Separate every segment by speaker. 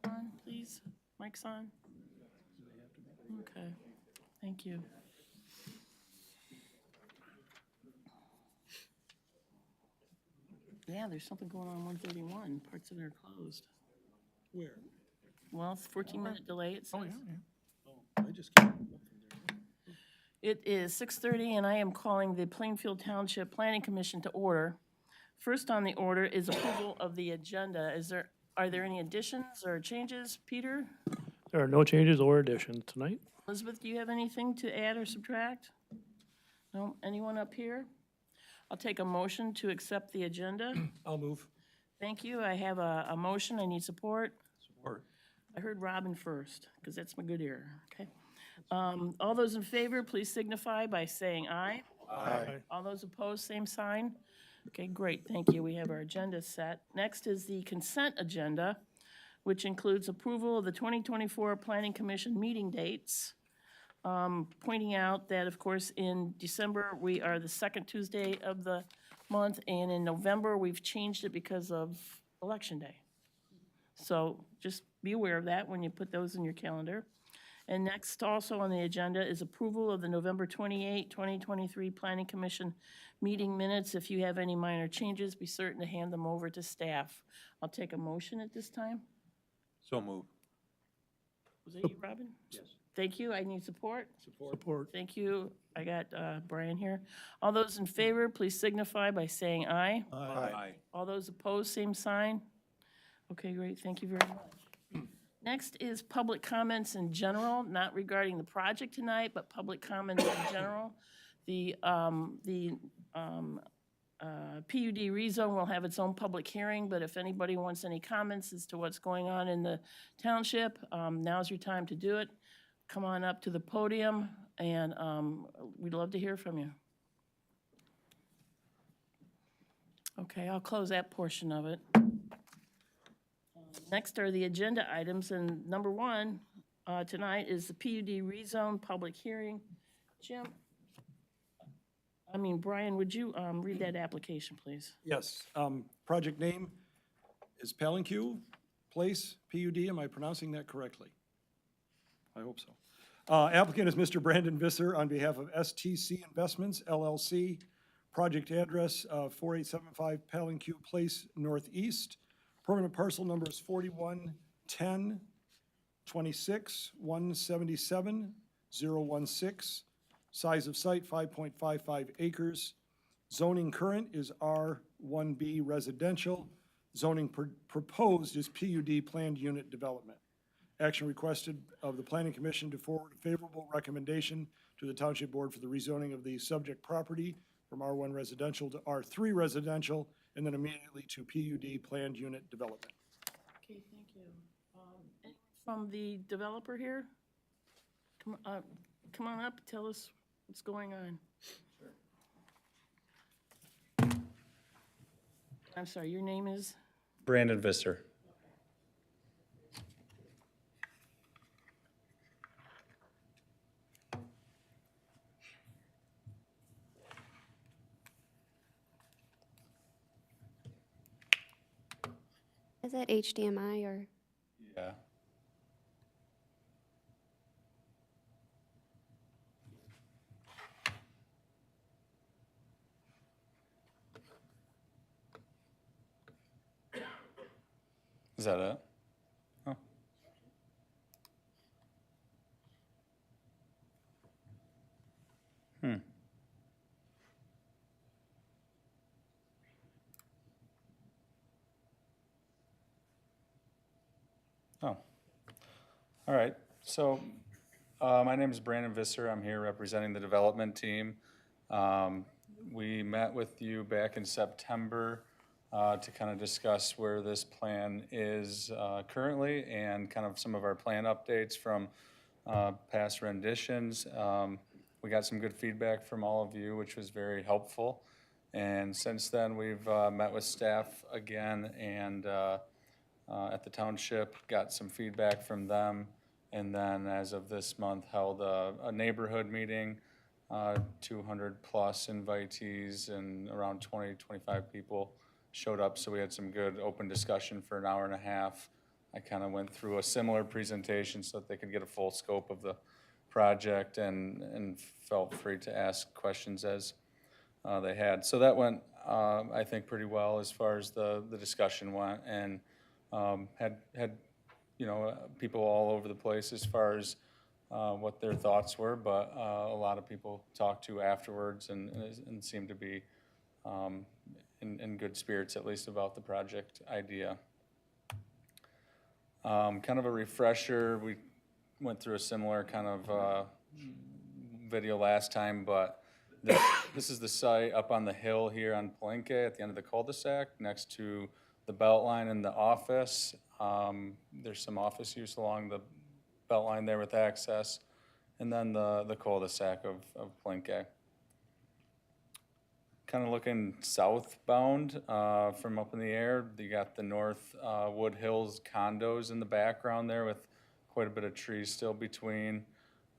Speaker 1: On, please. Mic's on. Okay, thank you. Yeah, there's something going on 131. Parts of it are closed.
Speaker 2: Where?
Speaker 1: Well, it's 14-minute delay, it says.
Speaker 2: Oh, yeah. Oh, I just came up from there.
Speaker 1: It is 6:30, and I am calling the Plainfield Township Planning Commission to order. First on the order is approval of the agenda. Are there any additions or changes? Peter?
Speaker 3: There are no changes or additions tonight.
Speaker 1: Elizabeth, do you have anything to add or subtract? No? Anyone up here? I'll take a motion to accept the agenda.
Speaker 2: I'll move.
Speaker 1: Thank you. I have a motion. I need support.
Speaker 2: Support.
Speaker 1: I heard Robin first, because that's my good ear. Okay. All those in favor, please signify by saying aye.
Speaker 2: Aye.
Speaker 1: All those opposed, same sign. Okay, great, thank you. We have our agenda set. Next is the consent agenda, which includes approval of the 2024 Planning Commission meeting dates. Pointing out that, of course, in December, we are the second Tuesday of the month, and in November, we've changed it because of Election Day. So just be aware of that when you put those in your calendar. And next, also on the agenda, is approval of the November 28, 2023 Planning Commission meeting minutes. If you have any minor changes, be certain to hand them over to staff. I'll take a motion at this time.
Speaker 2: So move.
Speaker 1: Was that you, Robin?
Speaker 2: Yes.
Speaker 1: Thank you. I need support.
Speaker 3: Support.
Speaker 1: Thank you. I got Brian here. All those in favor, please signify by saying aye.
Speaker 2: Aye.
Speaker 1: All those opposed, same sign. Okay, great. Thank you very much. Next is public comments in general, not regarding the project tonight, but public comments in general. The PUD rezone will have its own public hearing, but if anybody wants any comments as to what's going on in the township, now's your time to do it. Come on up to the podium, and we'd love to hear from you. Okay, I'll close that portion of it. Next are the agenda items, and number one tonight is the PUD rezone public hearing. Brian, would you read that application, please?
Speaker 2: Yes. Project name is Plainfield Place, PUD. Am I pronouncing that correctly? I hope so. Applicant is Mr. Brandon Visser on behalf of STC Investments, LLC. Project address 4875 Plainfield Place Northeast. Permanent parcel number is 4110 26 177 016. Size of site 5.55 acres. Zoning current is R1B residential. Zoning proposed is PUD planned unit development. Action requested of the Planning Commission to forward a favorable recommendation to the Township Board for the rezoning of the subject property from R1 residential to R3 residential, and then immediately to PUD planned unit development.
Speaker 1: Okay, thank you. Anyone from the developer here? Come on up, tell us what's going on. Sure. I'm sorry, your name is?
Speaker 4: Brandon Visser.
Speaker 5: Is that HDMI or?
Speaker 4: Yeah. Is that it? Oh. Oh. All right. So my name is Brandon Visser. I'm here representing the development team. We met with you back in September to kind of discuss where this plan is currently and kind of some of our plan updates from past renditions. We got some good feedback from all of you, which was very helpful. And since then, we've met with staff again and at the Township, got some feedback from them, and then as of this month, held a neighborhood meeting, 200-plus invitees, and around 20, 25 people showed up, so we had some good open discussion for an hour and a half. I kind of went through a similar presentation so that they could get a full scope of the project and felt free to ask questions as they had. So that went, I think, pretty well as far as the discussion went, and had people all over the place as far as what their thoughts were, but a lot of people talked to afterwards and seemed to be in good spirits, at least about the project idea. Kind of a refresher, we went through a similar kind of video last time, but this is the site up on the hill here on Palenque at the end of the cul-de-sac next to the Beltline and the office. There's some office use along the Beltline there with access, and then the cul-de-sac of Palenque. Kind of looking southbound from up in the air, you got the North Wood Hills condos in the background there with quite a bit of trees still between.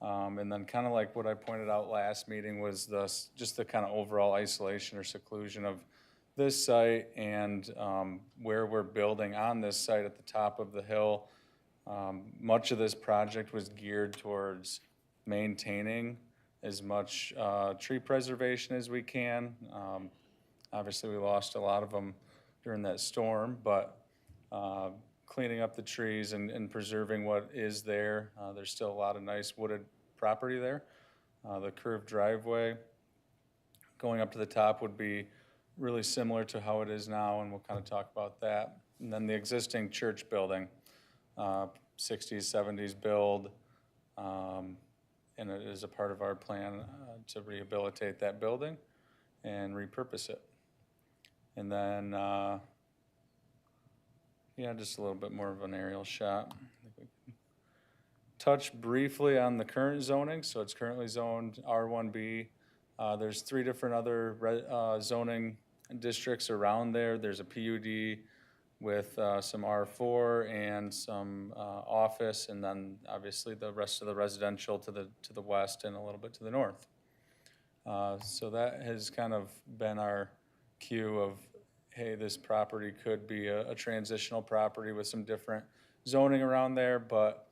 Speaker 4: And then kind of like what I pointed out last meeting was just the kind of overall isolation or seclusion of this site and where we're building on this site at the top of the hill. Much of this project was geared towards maintaining as much tree preservation as we can. Obviously, we lost a lot of them during that storm, but cleaning up the trees and preserving what is there. There's still a lot of nice wooded property there. The curved driveway going up to the top would be really similar to how it is now, and we'll kind of talk about that. And then the existing church building, 60s, 70s build, and it is a part of our plan to rehabilitate that building and repurpose it. And then, just a little bit more of an aerial shot. Touch briefly on the current zoning. So it's currently zoned R1B. There's 3 different other zoning districts around there. There's a PUD with some R4 and some office, and then obviously the rest of the residential to the west and a little bit to the north. So that has kind of been our cue of, hey, this property could be a transitional property with some different zoning around there, but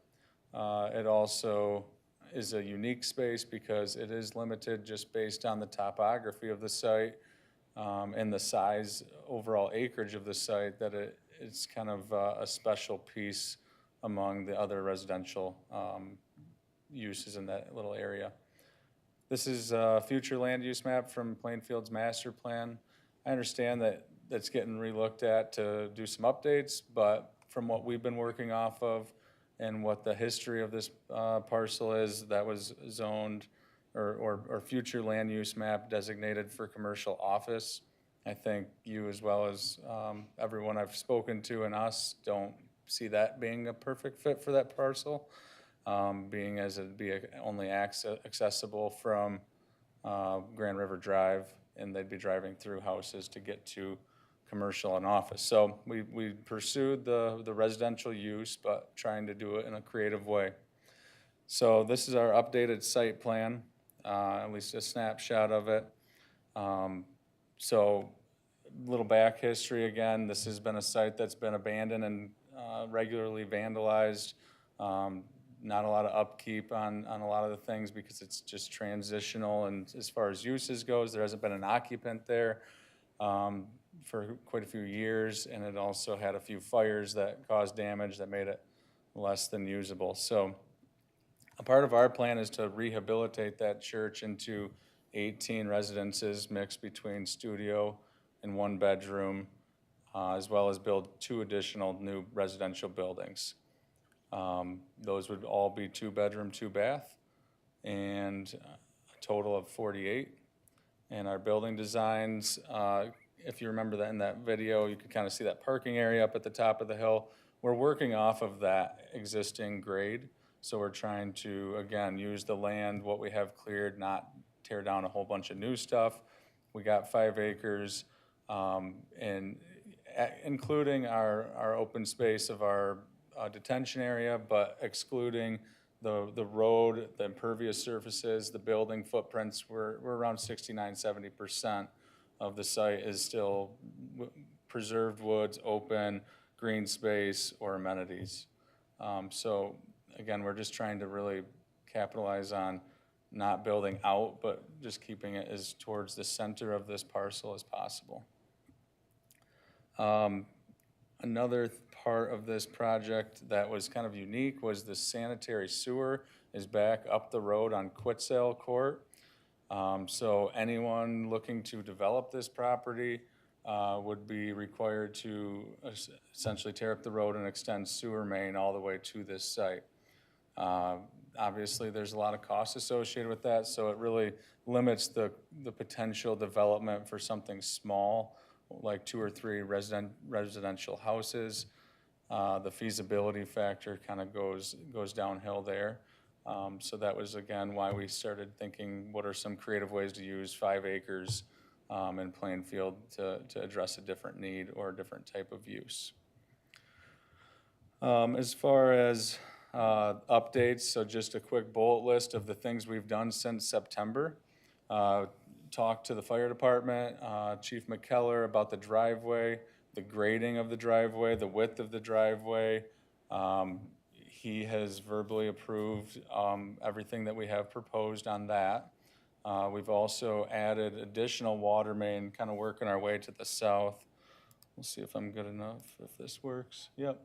Speaker 4: it also is a unique space because it is limited just based on the topography of the site and the size, overall acreage of the site, that it's kind of a special piece among the other residential uses in that little area. This is a future land use map from Plainfield's master plan. I understand that that's getting relooked at to do some updates, but from what we've been working off of and what the history of this parcel is, that was zoned or future land use map designated for commercial office. I think you, as well as everyone I've spoken to and us, don't see that being a perfect fit for that parcel, being as it'd be only accessible from Grand River Drive, and they'd be driving through houses to get to commercial and office. So we pursued the residential use, but trying to do it in a creative way. So this is our updated site plan, at least a snapshot of it. So a little back history again, this has been a site that's been abandoned and regularly vandalized. Not a lot of upkeep on a lot of the things because it's just transitional, and as far as uses goes, there hasn't been an occupant there for quite a few years, and it also had a few fires that caused damage that made it less than usable. So a part of our plan is to rehabilitate that church into 18 residences mixed between studio and 1 bedroom, as well as build 2 additional new residential buildings. Those would all be 2 bedroom, 2 bath, and a total of 48. And our building designs, if you remember that in that video, you could kind of see that parking area up at the top of the hill. We're working off of that existing grade. So we're trying to, again, use the land, what we have cleared, not tear down a whole bunch of new stuff. We got 5 acres, and including our open space of our detention area, but excluding the road, the impervious surfaces, the building footprints. We're around 69, 70% of the site is still preserved woods, open, green space, or amenities. So again, we're just trying to really capitalize on not building out, but just keeping it as towards the center of this parcel as possible. Another part of this project that was kind of unique was the sanitary sewer is back up the road on Quetzal Court. So anyone looking to develop this property would be required to essentially tear up the road and extend sewer main all the way to this site. Obviously, there's a lot of costs associated with that, so it really limits the potential development for something small, like 2 or 3 residential houses. The feasibility factor kind of goes downhill there. So that was, again, why we started thinking, what are some creative ways to use 5 acres in Plainfield to address a different need or a different type of use. As far as updates, so just a quick bullet list of the things we've done since September. Talked to the fire department, Chief McKellar, about the driveway, the grading of the driveway, the width of the driveway. He has verbally approved everything that we have proposed on that. We've also added additional water main, kind of working our way to the south. We'll see if I'm good enough, if this works. Yep.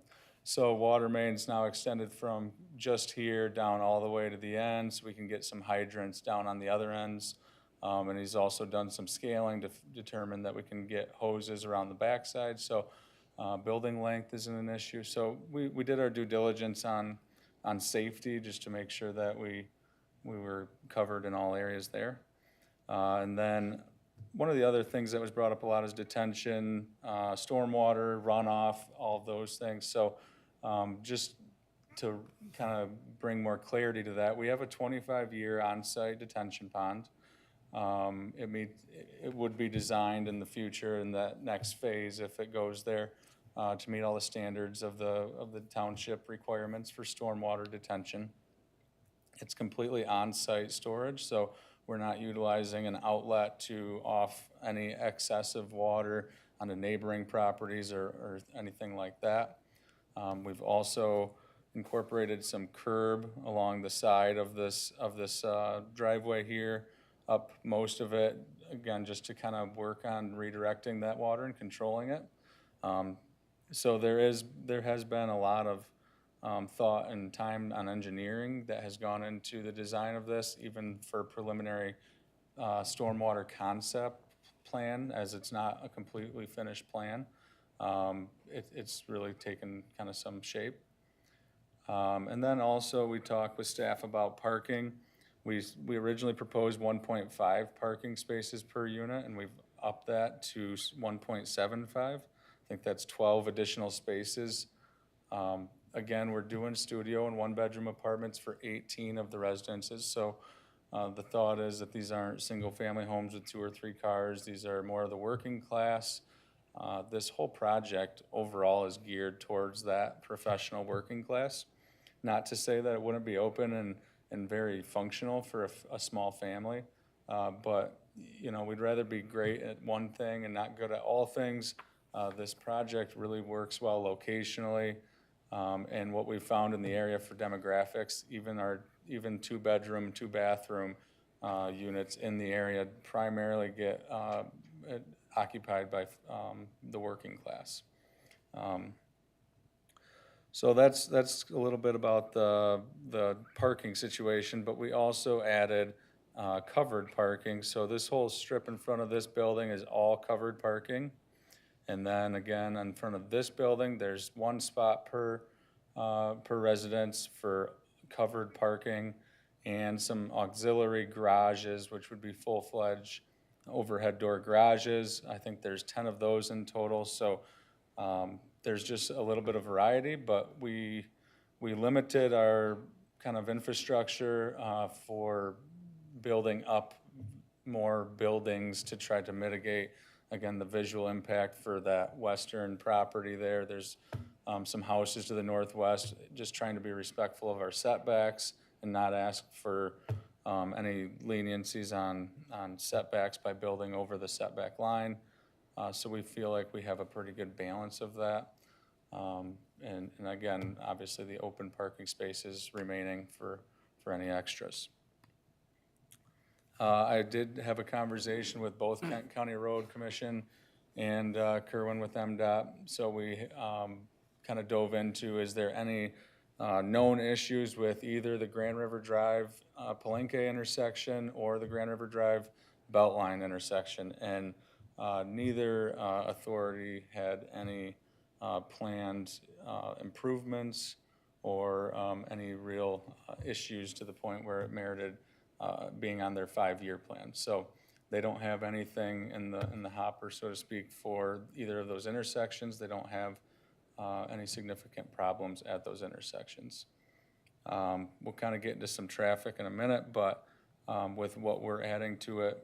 Speaker 4: So water main's now extended from just here down all the way to the end, so we can get some hydrants down on the other ends. And he's also done some scaling to determine that we can get hoses around the backside. So building length isn't an issue. So we did our due diligence on safety just to make sure that we were covered in all areas there. And then one of the other things that was brought up a lot is detention, stormwater, runoff, all of those things. So just to kind of bring more clarity to that, we have a 25-year on-site detention pond. It would be designed in the future in that next phase, if it goes there, to meet all the standards of the township requirements for stormwater detention. It's completely on-site storage, so we're not utilizing an outlet to off any excessive water onto neighboring properties or anything like that. We've also incorporated some curb along the side of this driveway here, up most of it, again, just to kind of work on redirecting that water and controlling it. So there has been a lot of thought and time on engineering that has gone into the design of this, even for preliminary stormwater concept plan, as it's not a completely finished plan. It's really taken kind of some shape. And then also we talked with staff about parking. We originally proposed 1.5 parking spaces per unit, and we've upped that to 1.75. I think that's 12 additional spaces. Again, we're doing studio and 1-bedroom apartments for 18 of the residences. So the thought is that these aren't single-family homes with 2 or 3 cars. These are more of the working class. This whole project overall is geared towards that professional working class. Not to say that it wouldn't be open and very functional for a small family, but you know, we'd rather be great at one thing and not good at all things. This project really works well locationally, and what we've found in the area for demographics, even 2-bedroom, 2-bathroom units in the area primarily get occupied by the working class. So that's a little bit about the parking situation, but we also added covered parking. So this whole strip in front of this building is all covered parking. And then again, in front of this building, there's 1 spot per residence for covered parking, and some auxiliary garages, which would be full-fledged overhead door garages. I think there's 10 of those in total. So there's just a little bit of variety, but we limited our kind of infrastructure for building up more buildings to try to mitigate again, the visual impact for that western property there. There's some houses to the northwest, just trying to be respectful of our setbacks and not ask for any leniencies on setbacks by building over the setback line. So we feel like we have a pretty good balance of that. And again, obviously the open parking spaces remaining for any extras. I did have a conversation with both Kent County Road Commission and Kerwin with MDOT. So we kind of dove into, is there any known issues with either the Grand River Drive Palenque intersection or the Grand River Drive Beltline intersection? And neither authority had any planned improvements or any real issues to the point where it merited being on their 5-year plan. So they don't have anything in the hopper, so to speak, for either of those intersections. They don't have any significant problems at those intersections. We'll kind of get into some traffic in a minute, but with what we're adding to it,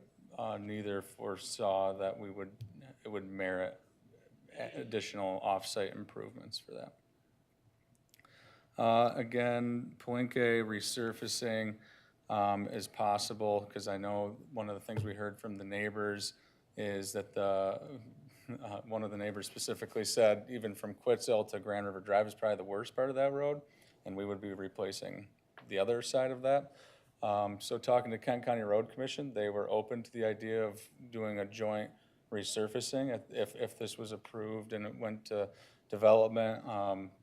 Speaker 4: neither foresaw that it would merit additional off-site improvements for that. Again, Palenque resurfacing is possible, because I know one of the things we heard from the neighbors is that one of the neighbors specifically said even from Quitzel to Grand River Drive is probably the worst part of that road, and we would be replacing the other side of that. So talking to Kent County Road Commission, they were open to the idea of doing a joint resurfacing if this was approved and it went to development,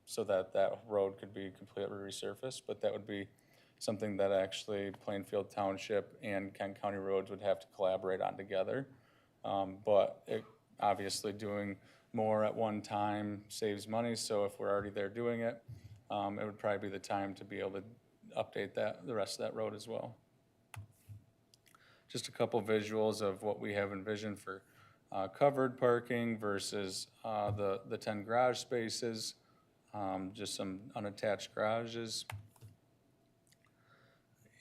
Speaker 4: so that road could be completely resurfaced. But that would be something that actually Plainfield Township and Kent County Roads would have to collaborate on together. But obviously doing more at one time saves money, so if we're already there doing it, it would probably be the time to be able to update the rest of that road as well. Just a couple visuals of what we have envisioned for covered parking versus the 10 garage spaces, just some unattached garages.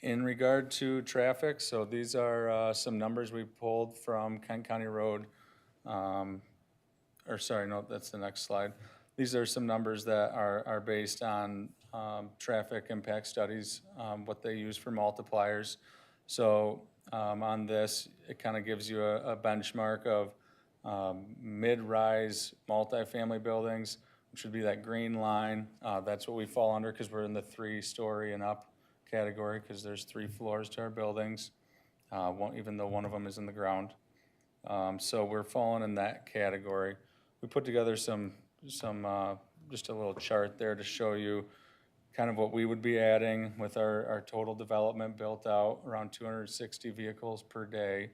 Speaker 4: In regard to traffic, so these are some numbers we pulled from Kent County Road, or sorry, no, that's the next slide. These are some numbers that are based on traffic impact studies, what they use for multipliers. So on this, it kind of gives you a benchmark of mid-rise multifamily buildings, which would be that green line. That's what we fall under because we're in the 3-story and up category, because there's 3 floors to our buildings, even though one of them is in the ground. So we're falling in that category. We put together some just a little chart there to show you kind of what we would be adding with our total development built out, around 260 vehicles per day.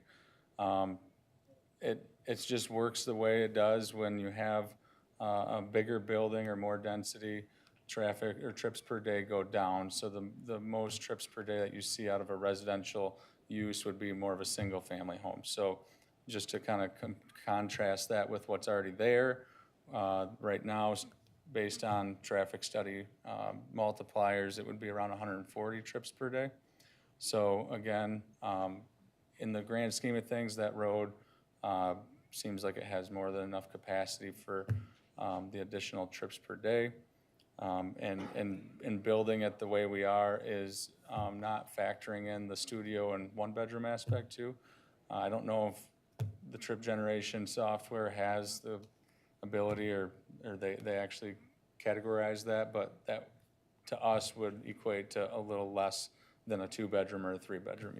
Speaker 4: It just works the way it does when you have a bigger building or more density. Traffic or trips per day go down. So the most trips per day that you see out of a residential use would be more of a single family home. So just to kind of contrast that with what's already there, right now, based on traffic study multipliers, it would be around 140 trips per day. So again, in the grand scheme of things, that road seems like it has more than enough capacity for the additional trips per day. And building it the way we are is not factoring in the studio and 1-bedroom aspect too. I don't know if the trip generation software has the ability or they actually categorize that, but that to us would equate to a little less than a 2-bedroom or a 3-bedroom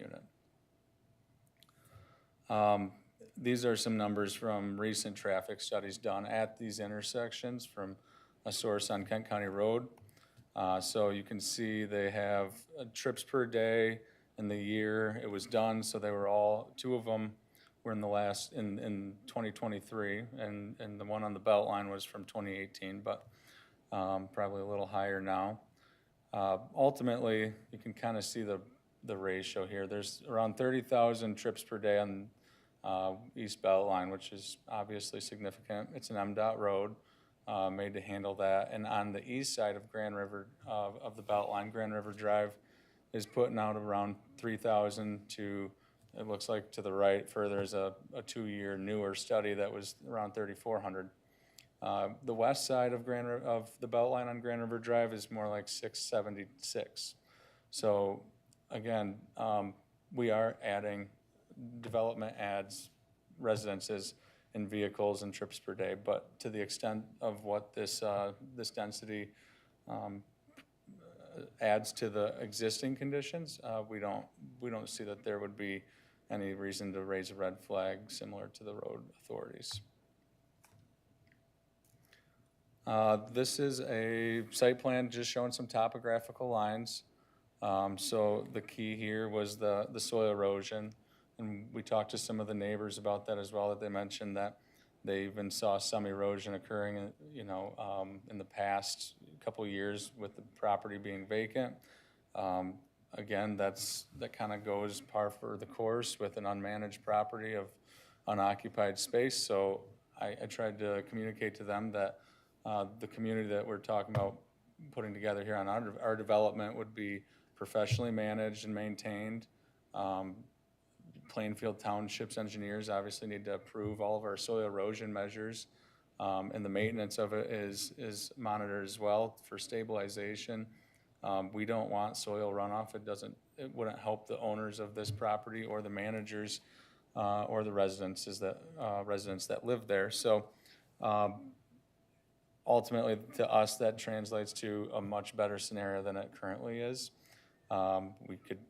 Speaker 4: unit. These are some numbers from recent traffic studies done at these intersections from a source on Kent County Road. So you can see they have trips per day in the year it was done. So they were all, 2 of them were in 2023, and the one on the Beltline was from 2018, but probably a little higher now. Ultimately, you can kind of see the ratio here. There's around 30,000 trips per day on East Beltline, which is obviously significant. It's an MDOT road. Made to handle that. And on the east side of Grand River, of the Beltline, Grand River Drive is putting out around 3,000 to it looks like to the right further is a 2-year newer study that was around 3,400. The west side of of the Beltline on Grand River Drive is more like 676. So again, we are adding, development adds residences and vehicles and trips per day, but to the extent of what this density adds to the existing conditions, we don't see that there would be any reason to raise a red flag similar to the road authorities. This is a site plan just showing some topographical lines. So the key here was the soil erosion, and we talked to some of the neighbors about that as well, that they mentioned that they even saw some erosion occurring, in the past couple of years with the property being vacant. Again, that kind of goes par for the course with an unmanaged property of unoccupied space. So I tried to communicate to them that the community that we're talking about putting together here on our development would be professionally managed and maintained. Plainfield Township's engineers obviously need to approve all of our soil erosion measures, and the maintenance of it is monitored as well for stabilization. We don't want soil runoff. It wouldn't help the owners of this property or the managers or the residents that live there. So ultimately, to us, that translates to a much better scenario than it currently is.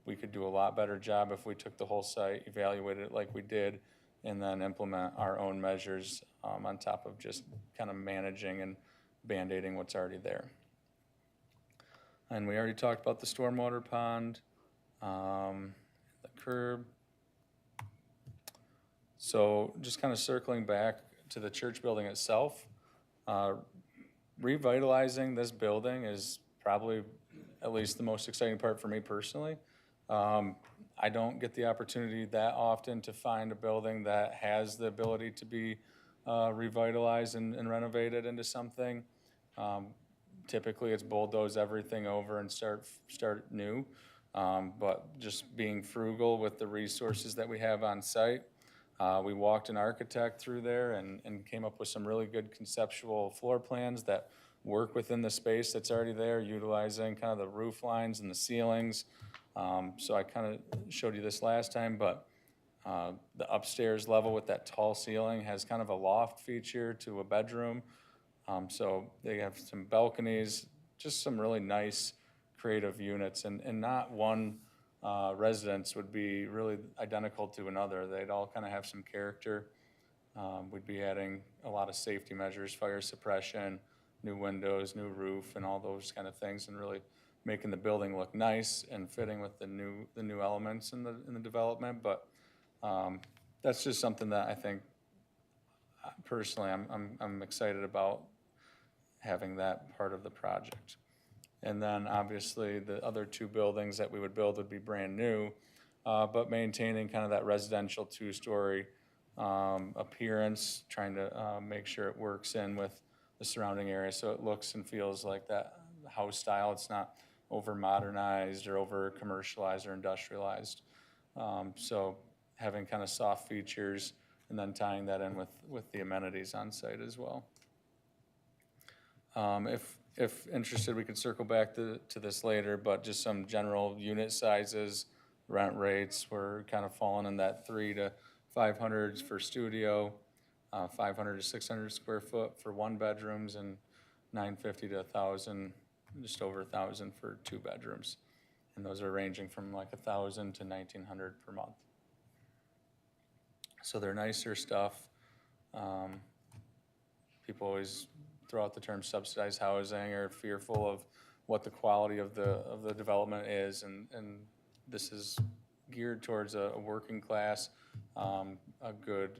Speaker 4: We could do a lot better job if we took the whole site, evaluated it like we did, and then implement our own measures on top of just kind of managing and band-aiding what's already there. And we already talked about the stormwater pond, the curb. So just kind of circling back to the church building itself, revitalizing this building is probably at least the most exciting part for me personally. I don't get the opportunity that often to find a building that has the ability to be revitalized and renovated into something. Typically, it's bulldoze everything over and start new. But just being frugal with the resources that we have on site, we walked an architect through there and came up with some really good conceptual floor plans that work within the space that's already there, utilizing kind of the roof lines and the ceilings. So I kind of showed you this last time, but the upstairs level with that tall ceiling has kind of a loft feature to a bedroom. So they have some balconies, just some really nice creative units, and not one residence would be really identical to another. They'd all kind of have some character. We'd be adding a lot of safety measures, fire suppression, new windows, new roof, and all those kind of things, and really making the building look nice and fitting with the new elements in the development. But that's just something that I think personally I'm excited about having that part of the project. And then obviously the other two buildings that we would build would be brand new, but maintaining kind of that residential 2-story appearance, trying to make sure it works in with the surrounding area so it looks and feels like that house style. It's not over modernized or over commercialized or industrialized. So having kind of soft features and then tying that in with the amenities on site as well. If interested, we could circle back to this later, but just some general unit sizes, rent rates, we're kind of falling in that 300 to 500 for studio, 500 to 600 square foot for 1 bedrooms, and 950 to 1,000, just over 1,000 for 2 bedrooms. And those are ranging from like 1,000 to 1,900 per month. So they're nicer stuff. People always throw out the term subsidized housing or fearful of what the quality of the development is, and this is geared towards a working class, a good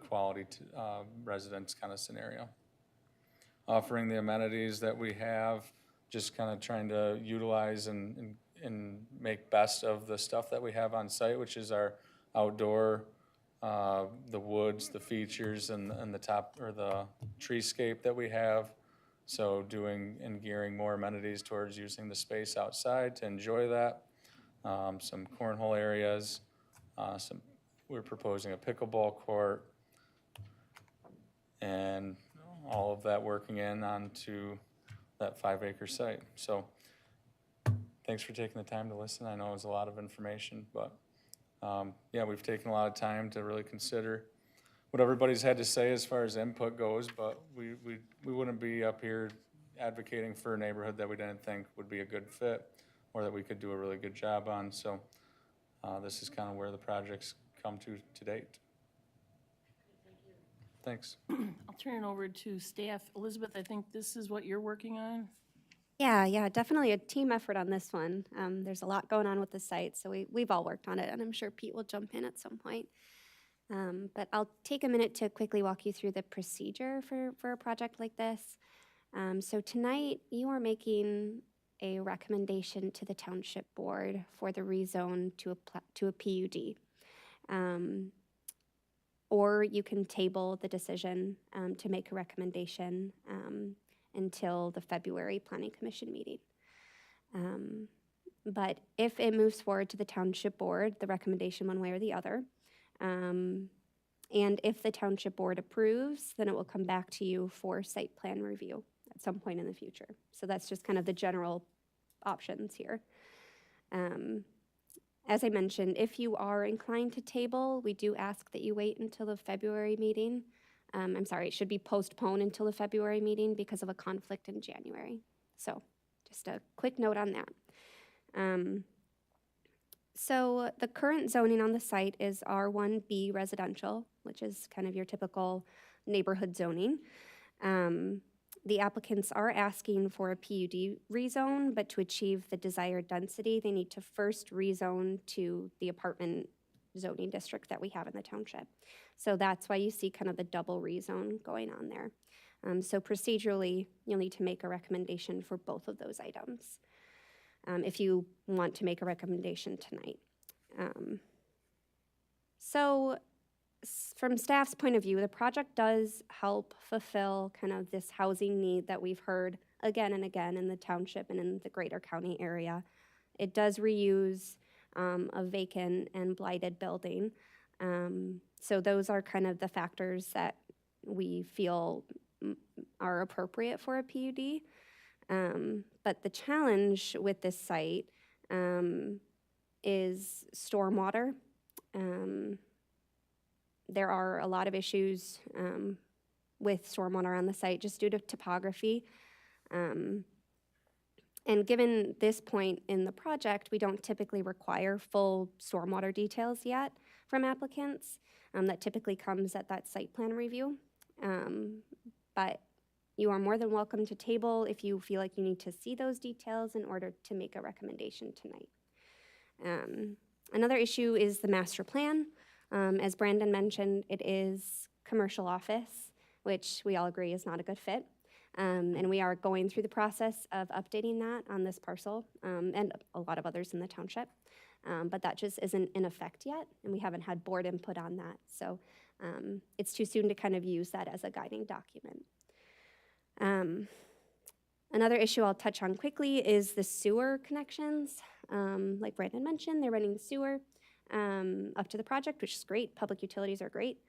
Speaker 4: quality residence kind of scenario. Offering the amenities that we have, just kind of trying to utilize and make best of the stuff that we have on site, which is our outdoor, the woods, the features, and the top or the treescape that we have. So doing and gearing more amenities towards using the space outside to enjoy that. Some cornhole areas, We're proposing a pickleball court and all of that working in onto that 5-acre site. So thanks for taking the time to listen. I know it was a lot of information, but yeah, we've taken a lot of time to really consider what everybody's had to say as far as input goes, but we wouldn't be up here advocating for a neighborhood that we didn't think would be a good fit or that we could do a really good job on. So this is kind of where the project's come to date. Thanks.
Speaker 1: I'll turn it over to staff. Elizabeth, I think this is what you're working on?
Speaker 5: Yeah, definitely a team effort on this one. There's a lot going on with the site, so we've all worked on it, and I'm sure Pete will jump in at some point. But I'll take a minute to quickly walk you through the procedure for a project like this. So tonight, you are making a recommendation to the Township Board for the rezone to a PUD. Or you can table the decision to make a recommendation until the February Planning Commission meeting. But if it moves forward to the Township Board, the recommendation one way or the other, and if the Township Board approves, then it will come back to you for site plan review at some point in the future. So that's just kind of the general options here. As I mentioned, if you are inclined to table, we do ask that you wait until the February meeting. I'm sorry, it should be postponed until the February meeting because of a conflict in January. So just a quick note on that. So the current zoning on the site is R1B residential, which is kind of your typical neighborhood zoning. The applicants are asking for a PUD rezone, but to achieve the desired density, they need to first rezone to the apartment zoning district that we have in the township. So that's why you see kind of the double rezone going on there. So procedurally, you'll need to make a recommendation for both of those items if you want to make a recommendation tonight. So from staff's point of view, the project does help fulfill kind of this housing need that we've heard again and again in the township and in the greater county area. It does reuse a vacant and blighted building. So those are kind of the factors that we feel are appropriate for a PUD. But the challenge with this site is stormwater. There are a lot of issues with stormwater on the site just due to topography. And given this point in the project, we don't typically require full stormwater details yet from applicants. That typically comes at that site plan review. But you are more than welcome to table if you feel like you need to see those details in order to make a recommendation tonight. Another issue is the master plan. As Brandon mentioned, it is commercial office, which we all agree is not a good fit. And we are going through the process of updating that on this parcel and a lot of others in the township. But that just isn't in effect yet, and we haven't had board input on that. So it's too soon to kind of use that as a guiding document. Another issue I'll touch on quickly is the sewer connections. Like Brandon mentioned, they're running the sewer up to the project, which is great. Public utilities are great.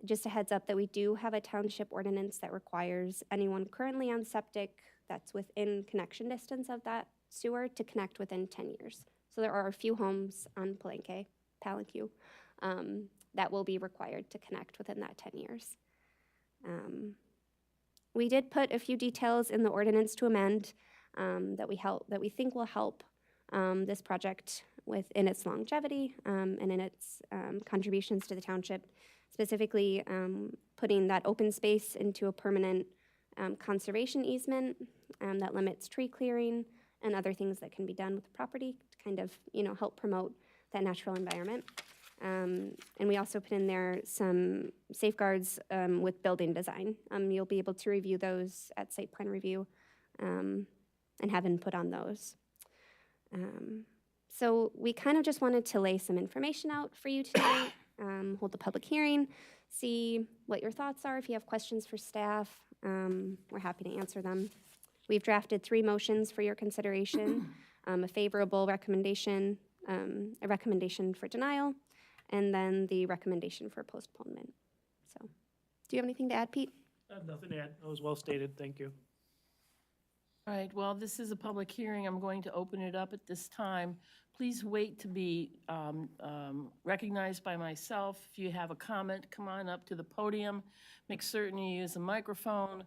Speaker 5: Just a heads up that we do have a township ordinance that requires anyone currently on septic that's within connection distance of that sewer to connect within 10 years. So there are a few homes on Palanque, that will be required to connect within that 10 years. We did put a few details in the ordinance to amend that we think will help this project in its longevity and in its contributions to the township, specifically putting that open space into a permanent conservation easement that limits tree clearing and other things that can be done with the property to kind of, help promote that natural environment. And we also put in there some safeguards with building design. You'll be able to review those at site plan review and have input on those. So we kind of just wanted to lay some information out for you tonight, hold the public hearing, see what your thoughts are. If you have questions for staff, we're happy to answer them. We've drafted 3 motions for your consideration, a favorable recommendation, a recommendation for denial, and then the recommendation for postponement. So, do you have anything to add, Pete?
Speaker 3: I have nothing to add. That was well stated. Thank you.
Speaker 1: All right, well, this is a public hearing. I'm going to open it up at this time. Please wait to be recognized by myself. If you have a comment, come on up to the podium. Make certain you use a microphone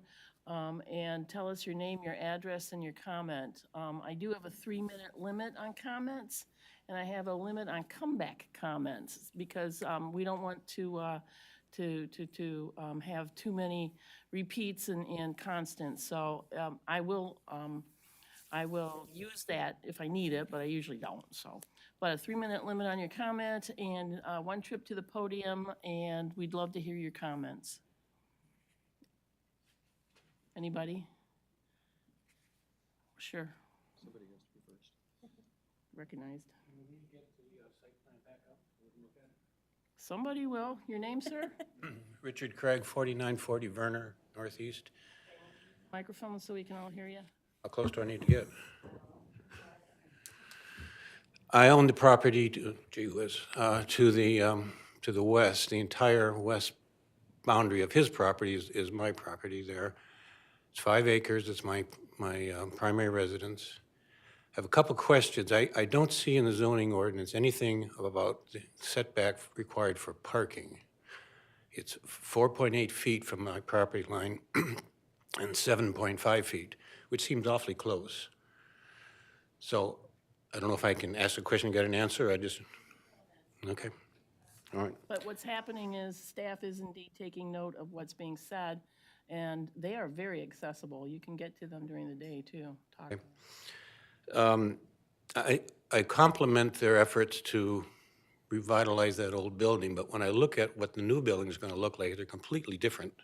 Speaker 1: and tell us your name, your address, and your comment. I do have a 3-minute limit on comments, and I have a limit on comeback comments because we don't want to have too many repeats and constants. So I will use that if I need it, but I usually don't, so. But a 3-minute limit on your comment and 1 trip to the podium, and we'd love to hear your comments. Anybody? Sure.
Speaker 2: Somebody has to be first.
Speaker 1: Recognized. Somebody will. Your name, sir?
Speaker 6: Richard Craig, 4940 Verner, Northeast.
Speaker 1: Microphone so we can all hear you.
Speaker 6: How close do I need to get? I own the property to the west. The entire west boundary of his property is my property there. It's 5 acres. It's my primary residence. I have a couple questions. I don't see in the zoning ordinance anything about the setback required for parking. It's 4.8 feet from my property line and 7.5 feet, which seems awfully close. So I don't know if I can ask a question and get an answer. Okay, all right.
Speaker 1: But what's happening is staff is indeed taking note of what's being said, and they are very accessible. You can get to them during the day, too. Talk to them.
Speaker 6: I compliment their efforts to revitalize that old building, but when I look at what the new building is going to look like, they're completely different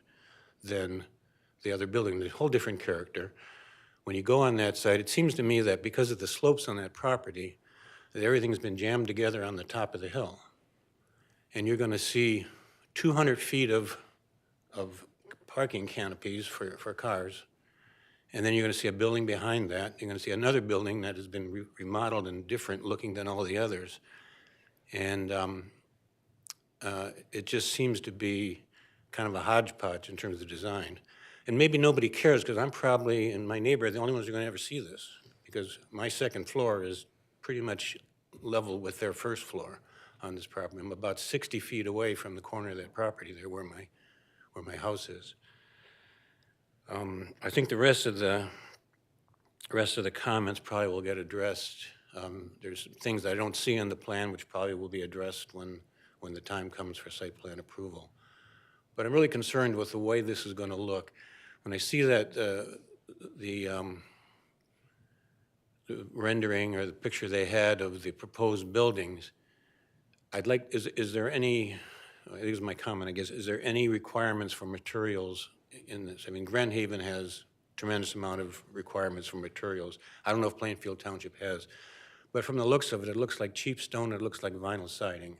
Speaker 6: than the other building. There's a whole different character. When you go on that site, it seems to me that because of the slopes on that property, that everything's been jammed together on the top of the hill. And you're going to see 200 feet of parking canopies for cars. And then you're going to see a building behind that. You're going to see another building that has been remodeled and different looking than all the others. And it just seems to be kind of a hodgepodge in terms of design. And maybe nobody cares because I'm probably, and my neighbor, are the only ones who are going to ever see this because my second floor is pretty much level with their first floor on this property. I'm about 60 feet away from the corner of that property there where my house is. I think the rest of the comments probably will get addressed. There's things I don't see in the plan which probably will be addressed when the time comes for site plan approval. But I'm really concerned with the way this is going to look. When I see that the rendering or the picture they had of the proposed buildings, I'd like, is there any, here's my comment, I guess, is there any requirements for materials in this? I mean, Grand Haven has tremendous amount of requirements for materials. I don't know if Plainfield Township has, but from the looks of it, it looks like cheap stone, it looks like vinyl siding.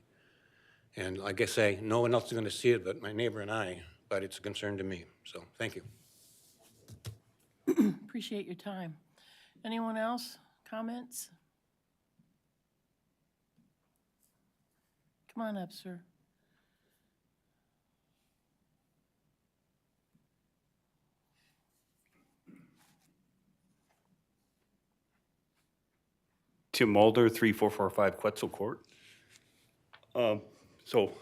Speaker 6: And like I say, no one else is going to see it but my neighbor and I, but it's a concern to me. So, thank you.
Speaker 1: Appreciate your time. Anyone else? Comments? Come on up, sir.
Speaker 7: Tim Mulder, 3445 Quetzal Court. So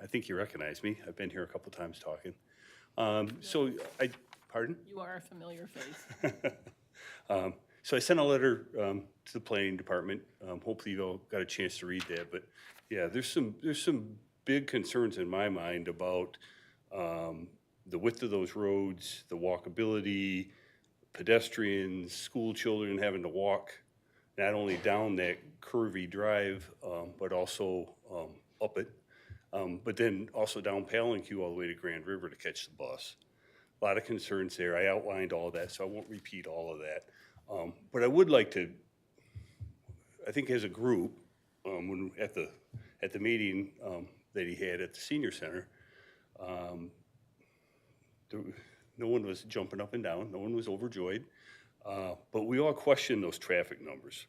Speaker 7: I think you recognize me. I've been here a couple times talking. Pardon?
Speaker 1: You are a familiar face.
Speaker 7: So I sent a letter to the planning department. Hopefully you all got a chance to read that. But yeah, there's some big concerns in my mind about the width of those roads, the walkability, pedestrians, school children having to walk not only down that curvy drive, but also up it, but then also down Palanque all the way to Grand River to catch the bus. A lot of concerns there. I outlined all that, so I won't repeat all of that. But I would like to, I think as a group, when at the meeting that he had at the senior center, no one was jumping up and down. No one was overjoyed. But we all questioned those traffic numbers.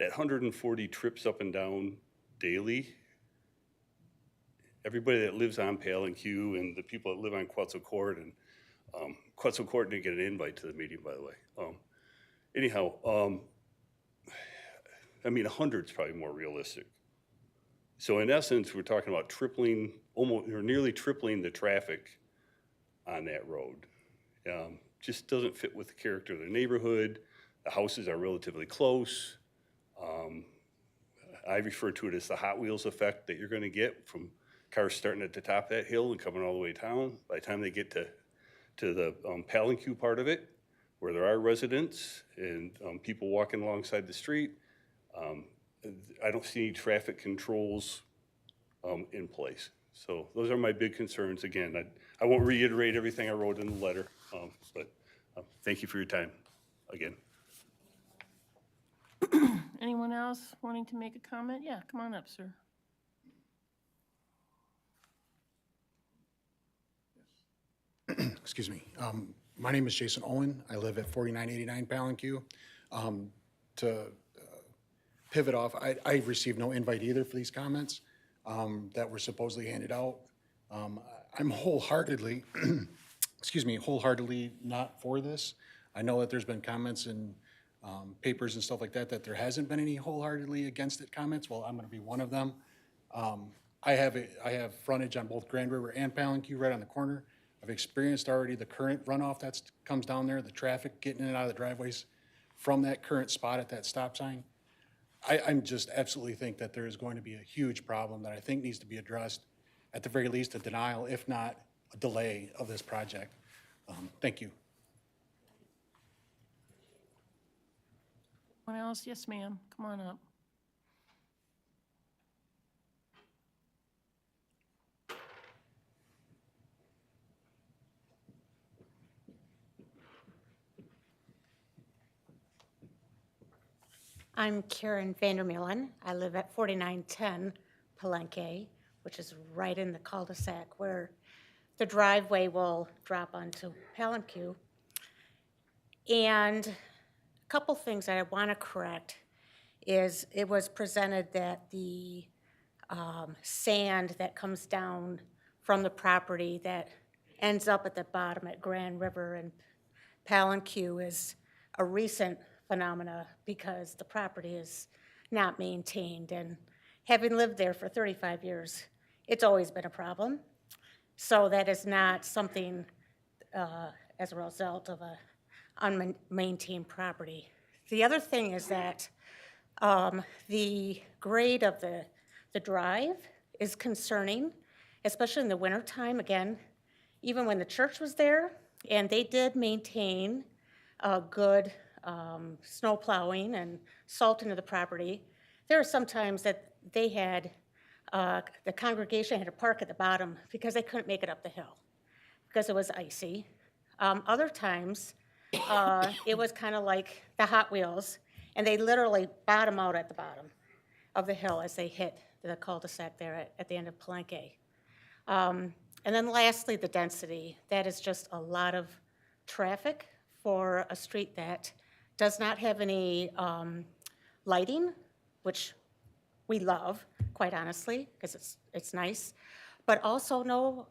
Speaker 7: that 140 trips up and down daily, everybody that lives on Palanque and the people that live on Quetzal Court, and Quetzal Court didn't get an invite to the meeting, by the way. Anyhow, I mean, 100's probably more realistic. So in essence, we're talking about tripling, almost, or nearly tripling the traffic on that road. Just doesn't fit with the character of the neighborhood. The houses are relatively close. I refer to it as the Hot Wheels effect that you're gonna get from cars starting at the top of that hill and coming all the way down. By the time they get to the Palanque part of it, where there are residents and people walking alongside the street, I don't see any traffic controls in place. So those are my big concerns. Again, I won't reiterate everything I wrote in the letter, but thank you for your time again.
Speaker 1: Anyone else wanting to make a comment? Yeah, come on up, sir.
Speaker 8: Excuse me. My name is Jason Owen. I live at 4989 Palanque. To pivot off, I received no invite either for these comments that were supposedly handed out. I'm wholeheartedly, wholeheartedly not for this. I know that there's been comments in papers and stuff like that, that there hasn't been any wholeheartedly against it comments. Well, I'm gonna be one of them. I have frontage on both Grand River and Palanque right on the corner. I've experienced already the current runoff that comes down there, the traffic getting in and out of the driveways from that current spot at that stop sign. I'm just absolutely think that there is going to be a huge problem that I think needs to be addressed, at the very least a denial, if not a delay of this project. Thank you.
Speaker 1: Anyone else? Yes, ma'am. Come on up.
Speaker 9: I'm Karen Vandermeulen. I live at 4910 Palenque, which is right in the cul-de-sac where the driveway will drop onto Palanque. And a couple things that I want to correct is it was presented that the sand that comes down from the property that ends up at the bottom at Grand River and Palanque is a recent phenomena because the property is not maintained. And having lived there for 35 years, it's always been a problem. So that is not something as a result of a unmaintained property. The other thing is that the grade of the drive is concerning, especially in the wintertime. Again, even when the church was there, and they did maintain a good snow plowing and salting of the property, there are some times that they had, the congregation had to park at the bottom because they couldn't make it up the hill because it was icy. Other times, it was kind of like the Hot Wheels, and they literally bottom out at the bottom of the hill as they hit the cul-de-sac there at the end of Palenque. And then lastly, the density. That is just a lot of traffic for a street that does not have any lighting, which we love, quite honestly, because it's nice, but also no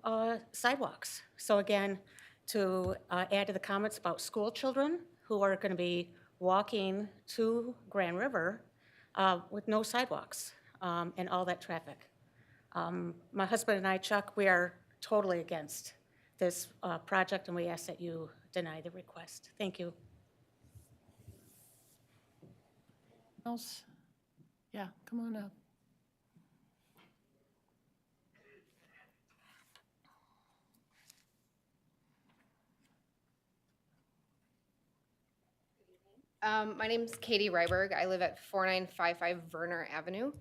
Speaker 9: sidewalks. So again, to add to the comments about school children who are going to be walking to Grand River with no sidewalks and all that traffic. My husband and I, Chuck, we are totally against this project, and we ask that you deny the request. Thank you.
Speaker 1: Else? Yeah, come on up.
Speaker 10: My name's Katie Ryberg. I live at 4955 Verner Avenue.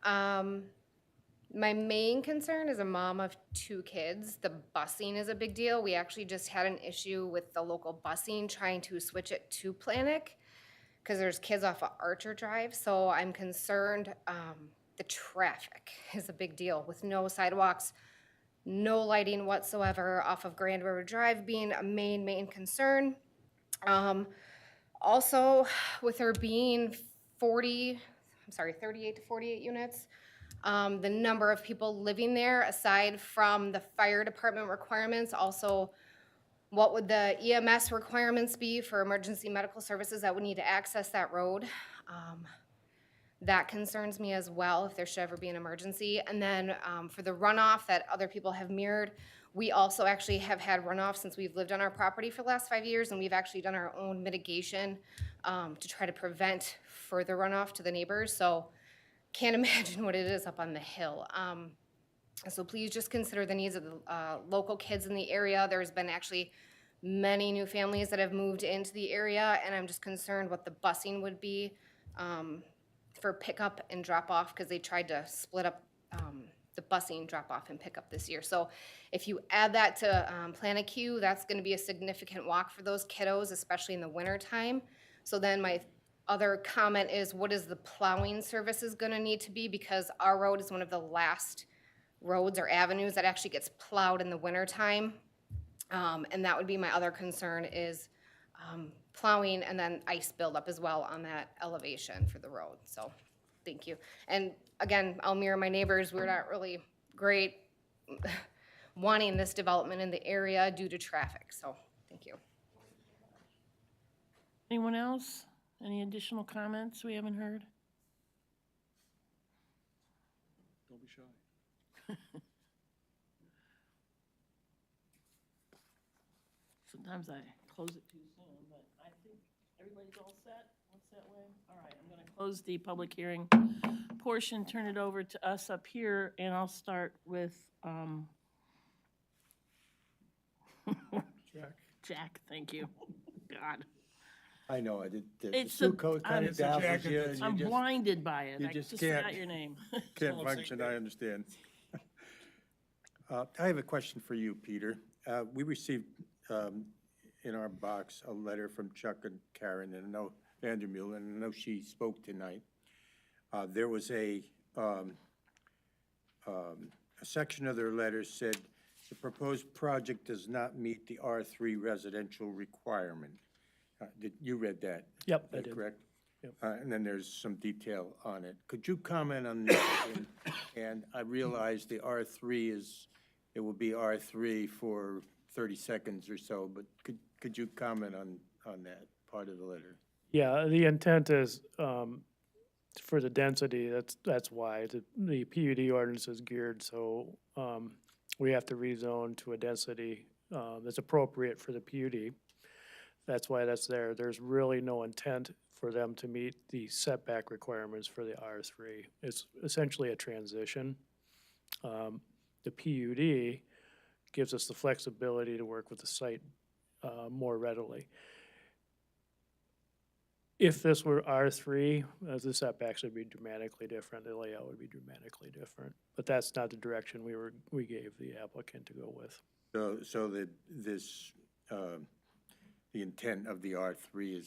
Speaker 10: My main concern is a mom of 2 kids. The busing is a big deal. We actually just had an issue with the local busing trying to switch it to Plainfield because there's kids off of Archer Drive. So I'm concerned the traffic is a big deal with no sidewalks, no lighting whatsoever off of Grand River Drive being a main concern. Also, with there being 38 to 48 units. The number of people living there, aside from the fire department requirements, also what would the EMS requirements be for emergency medical services that would need to access that road? That concerns me as well, if there should ever be an emergency. And then for the runoff that other people have mirrored, we also actually have had runoff since we've lived on our property for the last 5 years, and we've actually done our own mitigation to try to prevent further runoff to the neighbors. So can't imagine what it is up on the hill. So please just consider the needs of the local kids in the area. There's been actually many new families that have moved into the area, and I'm just concerned what the busing would be for pickup and drop off, because they tried to split up the busing, drop off, and pickup this year. So if you add that to Planet Q, that's gonna be a significant walk for those kiddos, especially in the winter time. So then my other comment is, what is the plowing services gonna need to be? Because our road is one of the last roads or avenues that actually gets plowed in the winter time. And that would be my other concern is plowing and then ice buildup as well on that elevation for the road. So, thank you. And again, I'll mirror my neighbors. We're not really great wanting this development in the area due to traffic. So, thank you.
Speaker 1: Anyone else? Any additional comments we haven't heard?
Speaker 2: Don't be shy.
Speaker 1: Sometimes I close it too soon, but I think everybody's all set. What's that way? All right, I'm going to close the public hearing portion, turn it over to us up here, and I'll start with Jack, thank you. God.
Speaker 11: I know, I did, the
Speaker 1: It's
Speaker 11: Sioux
Speaker 1: the-
Speaker 11: Coast
Speaker 1: I'm-
Speaker 11: kind of dazzles you, and
Speaker 1: I'm
Speaker 11: you just
Speaker 1: blinded by it.
Speaker 11: you
Speaker 1: I
Speaker 11: just
Speaker 1: just
Speaker 11: can't-
Speaker 1: forgot your name.
Speaker 11: can't function, I understand. I have a question for you, Peter. We received in our box a letter from Chuck and Karen, and I know Vandermeulen, and I know she spoke tonight. There was a section of their letter said, the proposed project does not meet the R3 residential requirement. You read that?
Speaker 3: Yep,
Speaker 11: Is
Speaker 3: I
Speaker 11: that
Speaker 3: did.
Speaker 11: correct?
Speaker 3: Yep.
Speaker 11: And then there's some detail on it. Could you comment on that? And I realize the R3 it will be R3 for 30 seconds or so, but could you comment on that part of the letter?
Speaker 3: Yeah, the intent is for the density, that's why. The PUD ordinance is geared, so we have to rezone to a density that's appropriate for the PUD. That's why that's there. There's really no intent for them to meet the setback requirements for the R3. It's essentially a transition. The PUD gives us the flexibility to work with the site more readily. If this were R3, the setbacks would be dramatically different, the layout would be dramatically different. But that's not the direction we gave the applicant to go with.
Speaker 11: So that the intent of the R3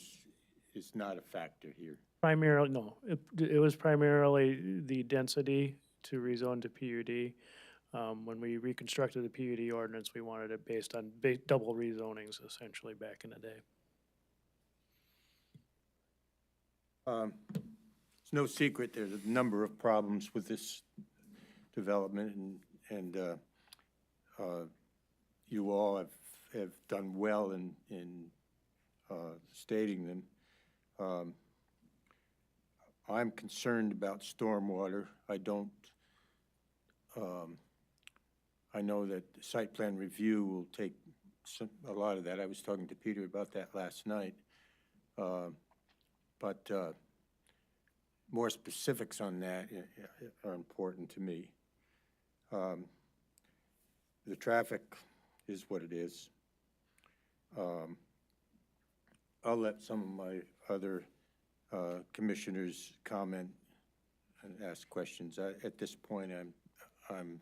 Speaker 11: is not a factor here?
Speaker 3: Primarily, no. It was primarily the density to rezone to PUD. When we reconstructed the PUD ordinance, we wanted it based on double rezonings essentially back in the day.
Speaker 11: It's no secret there's a number of problems with this development, and you all have done well in stating them. I'm concerned about stormwater. I know that site plan review will take a lot of that. I was talking to Peter about that last night. But more specifics on that are important to me. The traffic is what it is. I'll let some of my other commissioners comment and ask questions. At this point, I'm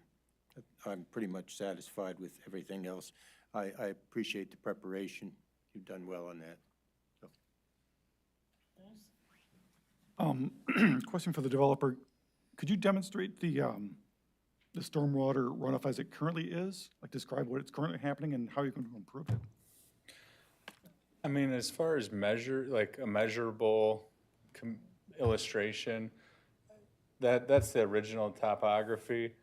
Speaker 11: pretty much satisfied with everything else. I appreciate the preparation. You've done well on that.
Speaker 12: Question for the developer. Could you demonstrate the stormwater runoff as it currently is? Like describe what it's currently happening and how you're going to improve it?
Speaker 4: I mean, as far as a measurable illustration, that's the original topography.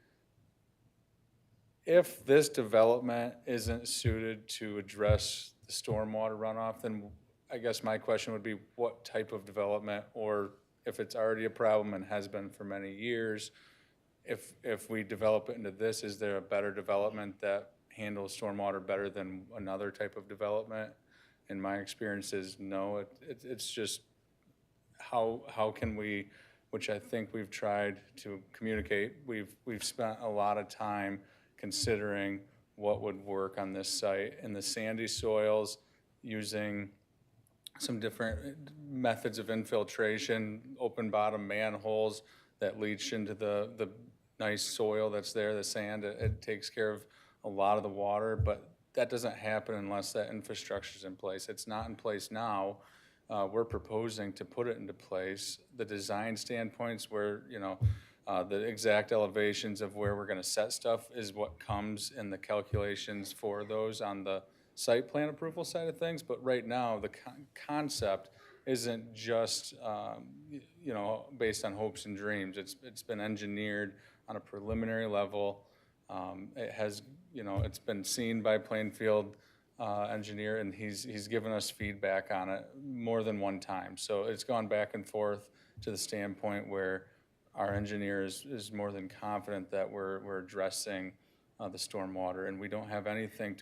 Speaker 4: If this development isn't suited to address the stormwater runoff, then I guess my question would be what type of development, or if it's already a problem and has been for many years, if we develop it into this, is there a better development that handles stormwater better than another type of development? In my experience is no, it's just how can we, which I think we've tried to communicate, we've spent a lot of time considering what would work on this site. In the sandy soils, using some different methods of infiltration, open bottom manholes that leach into the nice soil that's there, the sand, it takes care of a lot of the water, but that doesn't happen unless that infrastructure is in place. It's not in place now. We're proposing to put it into place. The design standpoints where, the exact elevations of where we're gonna set stuff is what comes in the calculations for those on the site plan approval side of things. But right now, the concept isn't just, based on hopes and dreams. It's been engineered on a preliminary level. It has, it's been seen by Plainfield engineer, and he's given us feedback on it more than one time. So it's gone back and forth to the standpoint where our engineer is more than confident that we're addressing the stormwater, and we don't have anything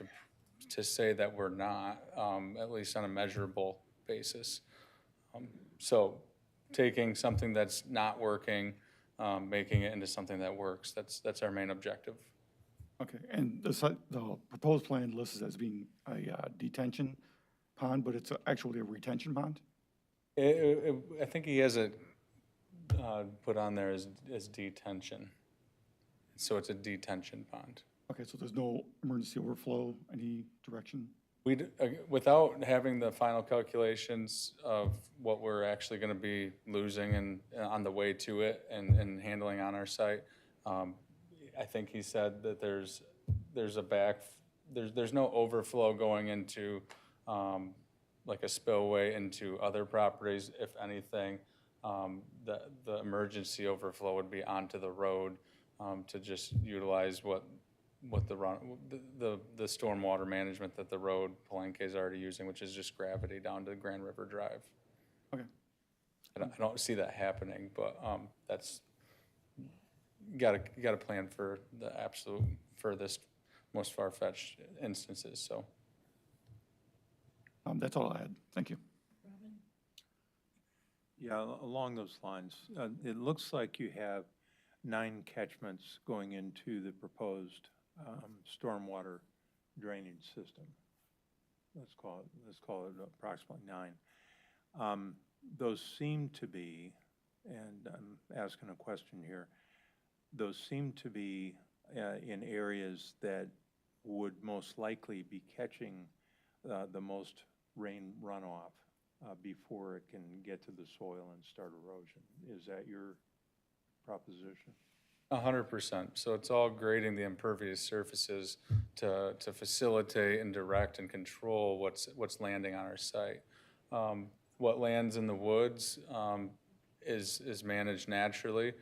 Speaker 4: to say that we're not, at least on a measurable basis. So taking something that's not working, making it into something that works, that's our main objective.
Speaker 12: Okay, and the proposed plan lists as being a detention pond, but it's actually a retention pond?
Speaker 4: I think he has it put on there as detention. So it's a detention pond.
Speaker 12: Okay, so there's no emergency overflow, any direction?
Speaker 4: Without having the final calculations of what we're actually going to be losing and on the way to it and handling on our site, I think he said that there's no overflow going into like a spillway into other properties. If anything, the emergency overflow would be onto the road to just utilize what the stormwater management that the road Palenque is already using, which is just gravity down to Grand River Drive.
Speaker 12: Okay.
Speaker 4: I don't see that happening, but that's you gotta plan for the absolute furthest, most far-fetched instances. So
Speaker 12: That's all I had. Thank you.
Speaker 13: Yeah, along those lines, it looks like you have 9 catchments going into the proposed stormwater drainage system. Let's call it approximately 9. Those seem to be, and I'm asking a question here, those seem to be in areas that would most likely be catching the most rain runoff before it can get to the soil and start erosion. Is that your proposition?
Speaker 4: 100%. So it's all grading the impervious surfaces to facilitate and direct and control what's landing on our site. What lands in the woods is managed naturally.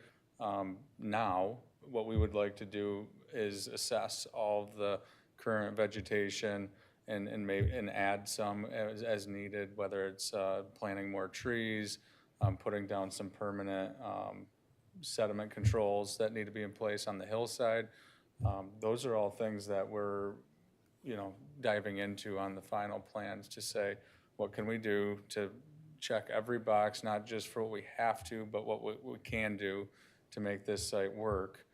Speaker 4: Now, what we would like to do is assess all of the current vegetation and add some as needed, whether it's planting more trees, putting down some permanent sediment controls that need to be in place on the hillside. Those are all things that we're, diving into on the final plans to say, what can we do to check every box, not just for what we have to, but what we can do to make this site work.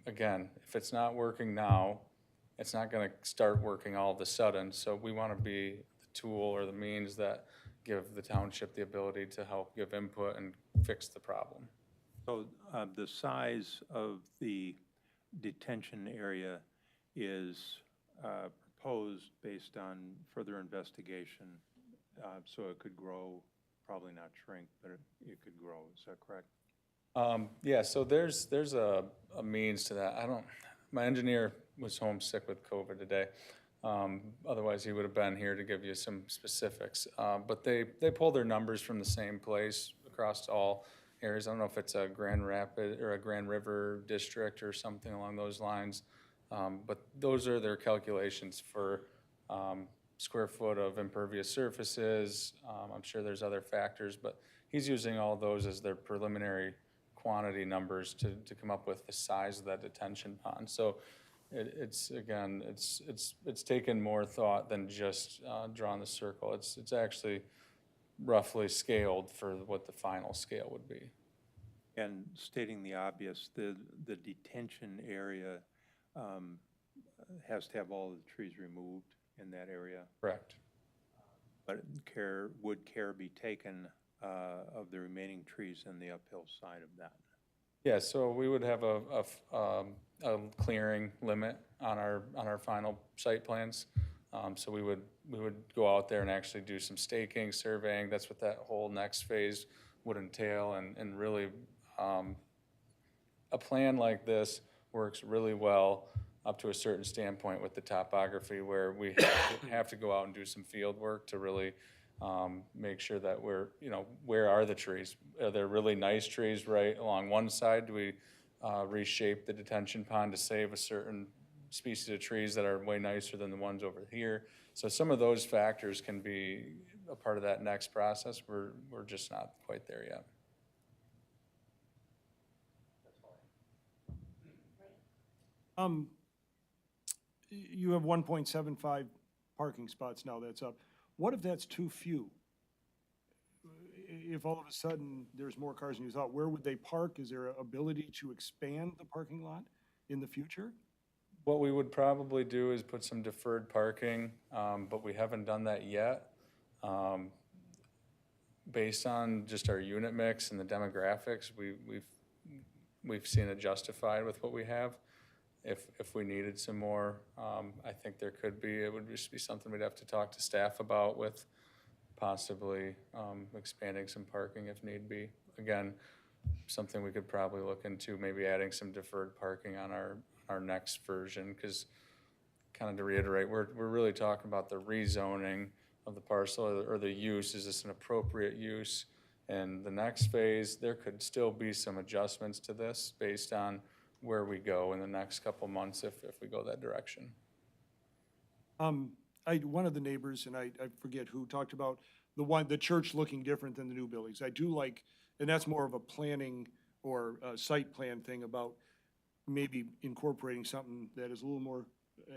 Speaker 4: Again, if it's not working now, it's not going to start working all of a sudden. So we want to be the tool or the means that give the township the ability to help give input and fix the problem.
Speaker 13: So the size of the detention area is proposed based on further investigation, so it could grow, probably not shrink, but it could grow. Is that correct?
Speaker 4: Yeah, so there's a means to that. My engineer was homesick with COVID today. Otherwise, he would have been here to give you some specifics. But they pull their numbers from the same place across all areas. I don't know if it's a Grand Rapid or a Grand River district or something along those lines. But those are their calculations for square foot of impervious surfaces. I'm sure there's other factors, but he's using all those as their preliminary quantity numbers to come up with the size of that detention pond. So it's taken more thought than just drawing the circle. It's actually roughly scaled for what the final scale would be.
Speaker 13: And stating the obvious, the detention area has to have all the trees removed in that area.
Speaker 4: Correct.
Speaker 13: But would care be taken of the remaining trees in the uphill side of that?
Speaker 4: Yeah, so we would have a clearing limit on our final site plans. So we would go out there and actually do some staking, surveying. That's what that whole next phase would entail. And really, a plan like this works really well up to a certain standpoint with the topography, where we have to go out and do some field work to really make sure that where are the trees? Are there really nice trees right along one side? Do we reshape the detention pond to save a certain species of trees that are way nicer than the ones over here? So some of those factors can be a part of that next process. We're just not quite there yet.
Speaker 2: You have 1.75 parking spots now that's up. What if that's too few? If all of a sudden there's more cars than you thought, where would they park? Is there an ability to expand the parking lot in the future?
Speaker 4: What we would probably do is put some deferred parking, but we haven't done that yet. Based on just our unit mix and the demographics, we've seen it justified with what we have. If we needed some more, I think there could be. It would just be something we'd have to talk to staff about, with possibly expanding some parking if need be. Again, something we could probably look into, maybe adding some deferred parking on our next version, because kind of to reiterate, we're really talking about the rezoning of the parcel, or the use. Is this an appropriate use? And the next phase, there could still be some adjustments to this based on where we go in the next couple months if we go that direction.
Speaker 2: One of the neighbors, and I forget who, talked about the church looking different than the new buildings. I do like, and that's more of a planning or a site plan thing, about maybe incorporating something that is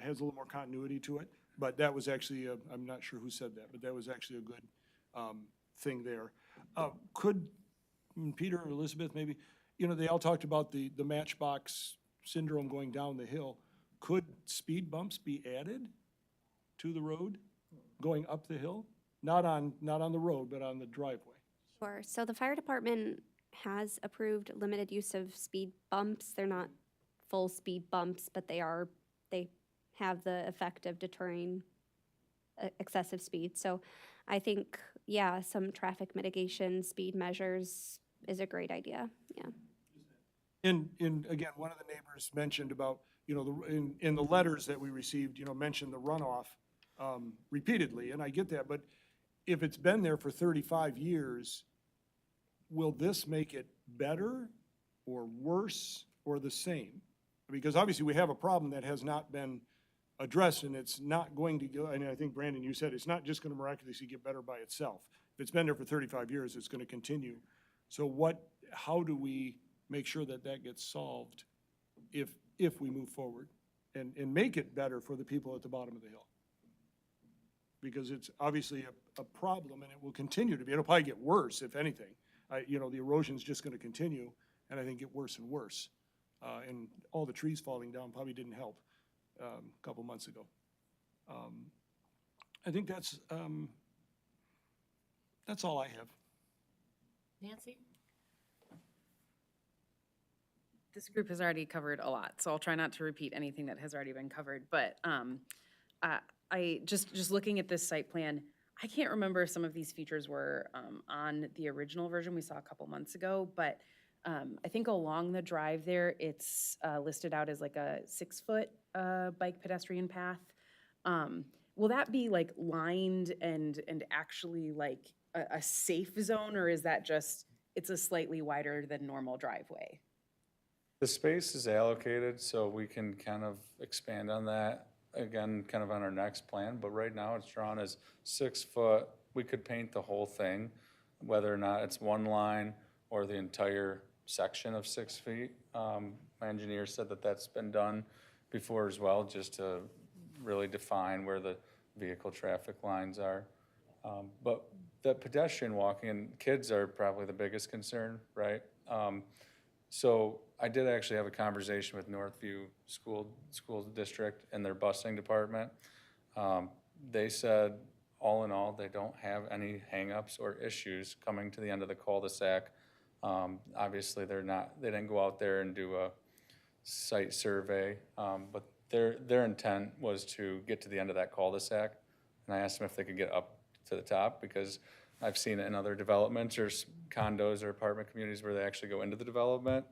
Speaker 2: has a little more continuity to it. But that was actually, I'm not sure who said that, but that was actually a good thing there. Could Peter or Elizabeth maybe, they all talked about the matchbox syndrome going down the hill. Could speed bumps be added to the road going up the hill? Not on the road, but on the driveway.
Speaker 5: Sure. So the fire department has approved limited use of speed bumps. They're not full speed bumps, but they have the effect of deterring excessive speed. So I think, yeah, some traffic mitigation, speed measures is a great idea. Yeah.
Speaker 2: And again, one of the neighbors mentioned about, in the letters that we received, mentioned the runoff repeatedly, and I get that, but if it's been there for 35 years, will this make it better or worse or the same? Because obviously we have a problem that has not been addressed, and it's not going to go, and I think, Brandon, you said it's not just going to miraculously get better by itself. If it's been there for 35 years, it's going to continue. So how do we make sure that gets solved if we move forward and make it better for the people at the bottom of the hill? Because it's obviously a problem, and it will continue to be. It'll probably get worse, if anything. The erosion's just going to continue, and I think get worse and worse. And all the trees falling down probably didn't help a couple months ago. I think that's all I have.
Speaker 1: Nancy?
Speaker 14: This group has already covered a lot, so I'll try not to repeat anything that has already been covered. But I just looking at this site plan, I can't remember if some of these features were on the original version we saw a couple months ago, but I think along the drive there, it's listed out as like a 6-foot bike pedestrian path. Will that be like lined and actually like a safe zone, or is that just it's a slightly wider than normal driveway.
Speaker 4: The space is allocated, so we can kind of expand on that again, kind of on our next plan, but right now it's drawn as 6 foot. We could paint the whole thing, whether or not it's one line or the entire section of 6 feet. My engineer said that that's been done before as well, just to really define where the vehicle traffic lines are. But the pedestrian walking, and kids are probably the biggest concern, right? So I did actually have a conversation with Northview School District and their busing department. They said, all in all, they don't have any hangups or issues coming to the end of the cul-de-sac. Obviously, they didn't go out there and do a site survey, but their intent was to get to the end of that cul-de-sac. And I asked them if they could get up to the top, because I've seen it in other developments or condos or apartment communities where they actually go into the development.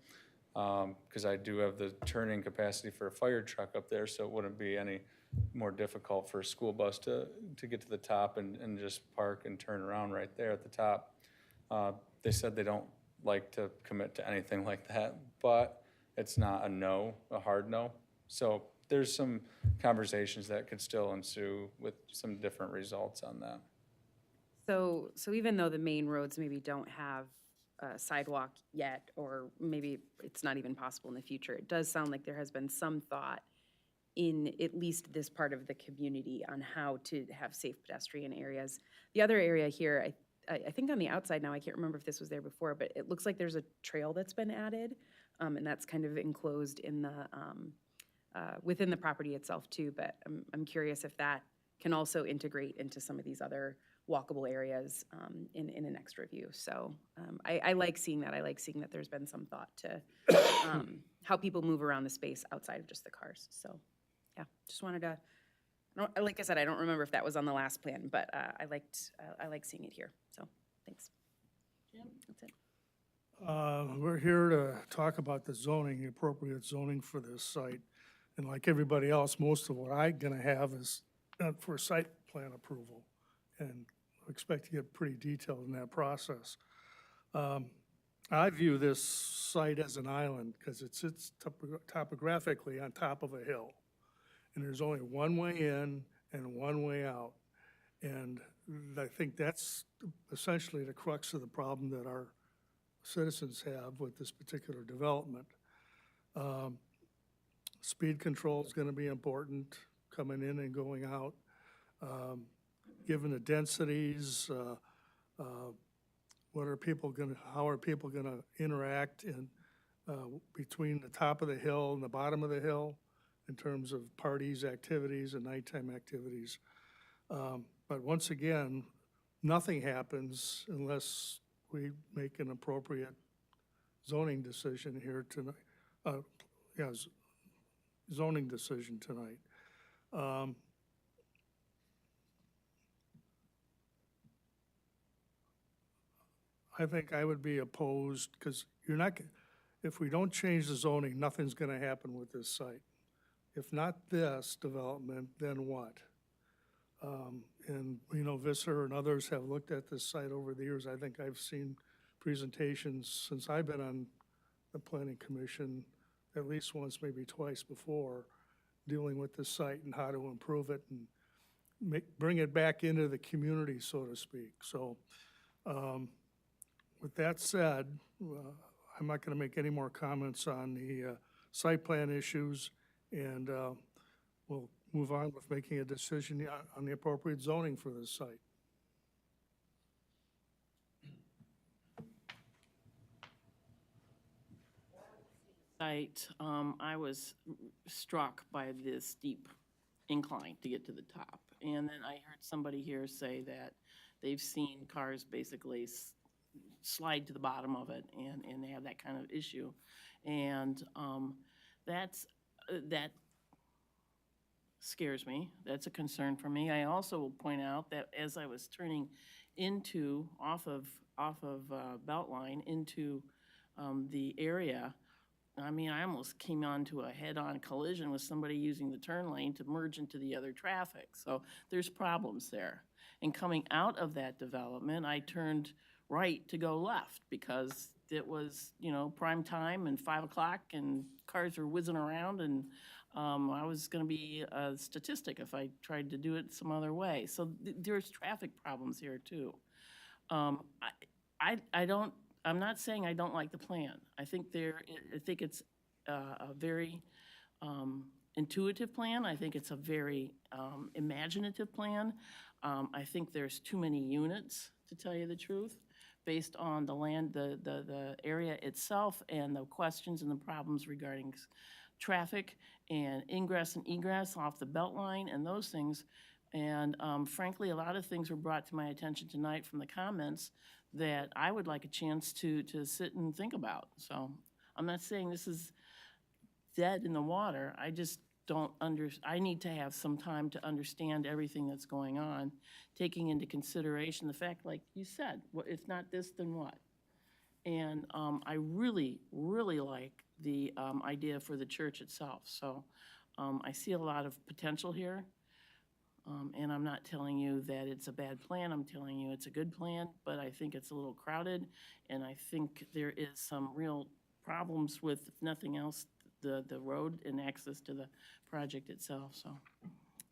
Speaker 4: Because I do have the turning capacity for a fire truck up there, so it wouldn't be any more difficult for a school bus to get to the top and just park and turn around right there at the top. They said they don't like to commit to anything like that, but it's not a hard no. So there's some conversations that could still ensue with some different results on that.
Speaker 14: So even though the main roads maybe don't have a sidewalk yet, or maybe it's not even possible in the future, it does sound like there has been some thought in at least this part of the community on how to have safe pedestrian areas. The other area here, I think on the outside now, I can't remember if this was there before, but it looks like there's a trail that's been added, and that's kind of enclosed in the within the property itself too. But I'm curious if that can also integrate into some of these other walkable areas in an extra view. So I like seeing that. I like seeing that there's been some thought to how people move around the space outside of just the cars. So yeah, just wanted to, like I said, I don't remember if that was on the last plan, but I like seeing it here. So thanks.
Speaker 1: Jim?
Speaker 14: That's it.
Speaker 15: We're here to talk about the zoning, the appropriate zoning for this site. And like everybody else, most of what I'm gonna have is for site plan approval. And expect to get pretty detailed in that process. I view this site as an island because it sits topographically on top of a hill. And there's only one way in and one way out. And I think that's essentially the crux of the problem that our citizens have with this particular development. Speed control is going to be important, coming in and going out. Given the densities, how are people going to interact in between the top of the hill and the bottom of the hill in terms of parties, activities, and nighttime activities? But once again, nothing happens unless we make an appropriate zoning decision here tonight. Zoning decision tonight. I think I would be opposed, because you're not, if we don't change the zoning, nothing's gonna happen with this site. If not this development, then what? And, you know, Visser and others have looked at this site over the years. I think I've seen presentations since I've been on the planning commission, at least once, maybe twice before, dealing with this site and how to improve it and bring it back into the community, so to speak. So, with that said, I'm not going to make any more comments on the site plan issues, and we'll move on with making a decision on the appropriate zoning for this site.
Speaker 1: I was struck by the steep incline to get to the top. And then I heard somebody here say that they've seen cars basically slide to the bottom of it, and they have that kind of issue. And that scares me. That's a concern for me. I also will point out that as I was turning off of Beltline into the area, I mean, I almost came onto a head-on collision with somebody using the turn lane to merge into the other traffic. So there's problems there. And coming out of that development, I turned right to go left because it was, you know, prime time and 5 o'clock and cars were whizzing around and I was gonna be a statistic if I tried to do it some other way. So there's traffic problems here too. I'm not saying I don't like the plan. I think it's a very intuitive plan. I think it's a very imaginative plan. I think there's too many units, to tell you the truth, based on the land, the area itself and the questions and the problems regarding traffic and ingress and egress off the Beltline and those things. And frankly, a lot of things were brought to my attention tonight from the comments that I would like a chance to sit and think about. So I'm not saying this is dead in the water. I just don't I need to have some time to understand everything that's going on, taking into consideration the fact, like you said, if not this, then what? And I really, really like the idea for the church itself. So I see a lot of potential here. And I'm not telling you that it's a bad plan. I'm telling you it's a good plan, but I think it's a little crowded. And I think there is some real problems with, if nothing else, the road and access to the project itself. So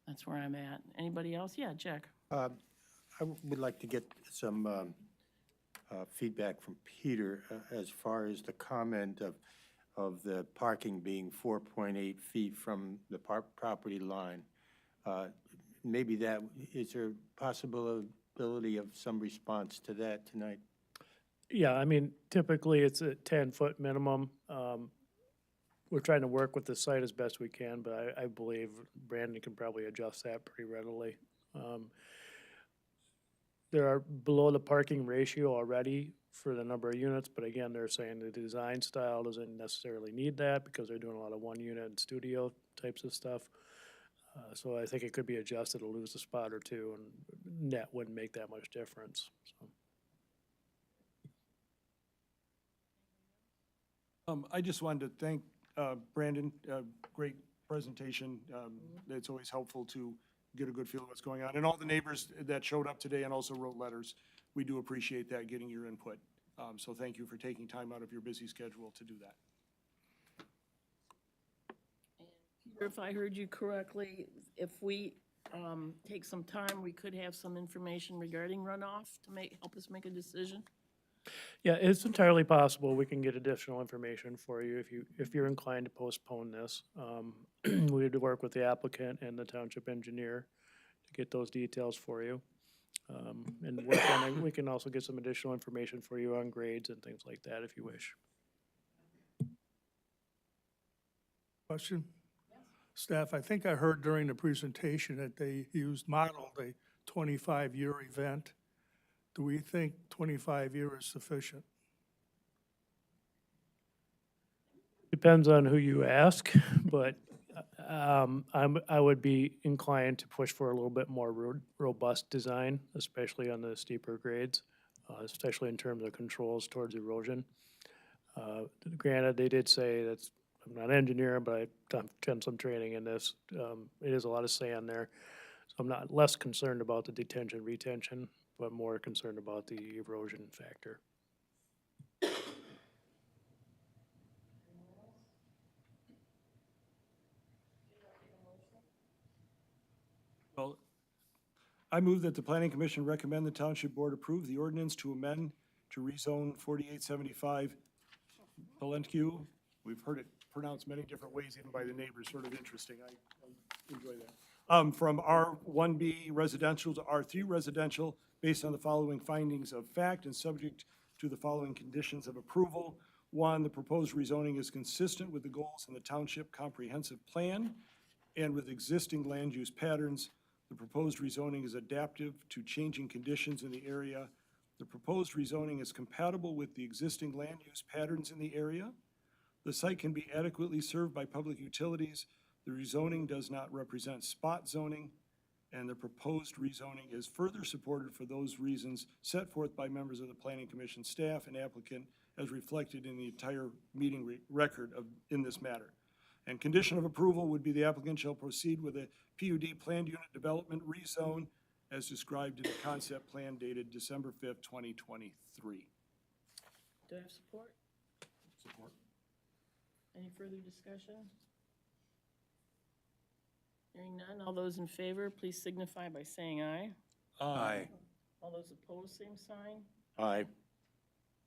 Speaker 1: that's where I'm at. Anybody else? Yeah, Jack.
Speaker 11: I would like to get some feedback from Peter as far as the comment of the parking being 4.8 feet from the property line. Maybe that, is there possibility of some response to that tonight?
Speaker 3: Yeah, I mean, typically it's a 10-foot minimum. We're trying to work with the site as best we can, but I believe Brandon can probably adjust that pretty readily. There are below the parking ratio already for the number of units, but again, they're saying the design style doesn't necessarily need that because they're doing a lot of one unit and studio types of stuff. So I think it could be adjusted to lose a spot or two, and net wouldn't make that much difference. So.
Speaker 2: I just wanted to thank Brandon, great presentation. It's always helpful to get a good feel of what's going on. And all the neighbors that showed up today and also wrote letters, we do appreciate that, getting your input. So thank you for taking time out of your busy schedule to do that.
Speaker 1: Peter, if I heard you correctly, if we take some time, we could have some information regarding runoff to help us make a decision?
Speaker 3: Yeah, it's entirely possible we can get additional information for you if you're inclined to postpone this. We had to work with the applicant and the township engineer to get those details for you. And work on it. We can also get some additional information for you on grades and things like that if you wish.
Speaker 15: Question? Staff, I think I heard during the presentation that they modeled a 25-year event. Do we think 25-year is sufficient?
Speaker 3: Depends on who you ask, but I would be inclined to push for a little bit more robust design, especially on the steeper grades, especially in terms of controls towards erosion. Granted, they did say that's, I'm not an engineer, but I've done some training in this. It is a lot of sand there. So I'm not less concerned about the detention, retention, but more concerned about the erosion factor.
Speaker 2: Well, I move that the Planning Commission recommend the Township Board approve the ordinance to amend to rezone 4875 Plainfield. We've heard it pronounced many different ways, even by the neighbors, sort of interesting. I enjoy that. From R1B residential to R3 residential, based on the following findings of fact and subject to the following conditions of approval. 1, the proposed rezoning is consistent with the goals in the Township Comprehensive Plan and with existing land use patterns. The proposed rezoning is adaptive to changing conditions in the area. The proposed rezoning is compatible with the existing land use patterns in the area. The site can be adequately served by public utilities. The rezoning does not represent spot zoning, and the proposed rezoning is further supported for those reasons set forth by members of the Planning Commission staff and applicant as reflected in the entire meeting record in this matter. And condition of approval would be the applicant shall proceed with a PUD planned unit development rezone as described in the concept plan dated December 5th, 2023.
Speaker 1: Do I have support?
Speaker 2: Support.
Speaker 1: Any further discussion? Hearing none, all those in favor, please signify by saying aye.
Speaker 13: Aye.
Speaker 1: All those opposed, same sign.
Speaker 11: Aye.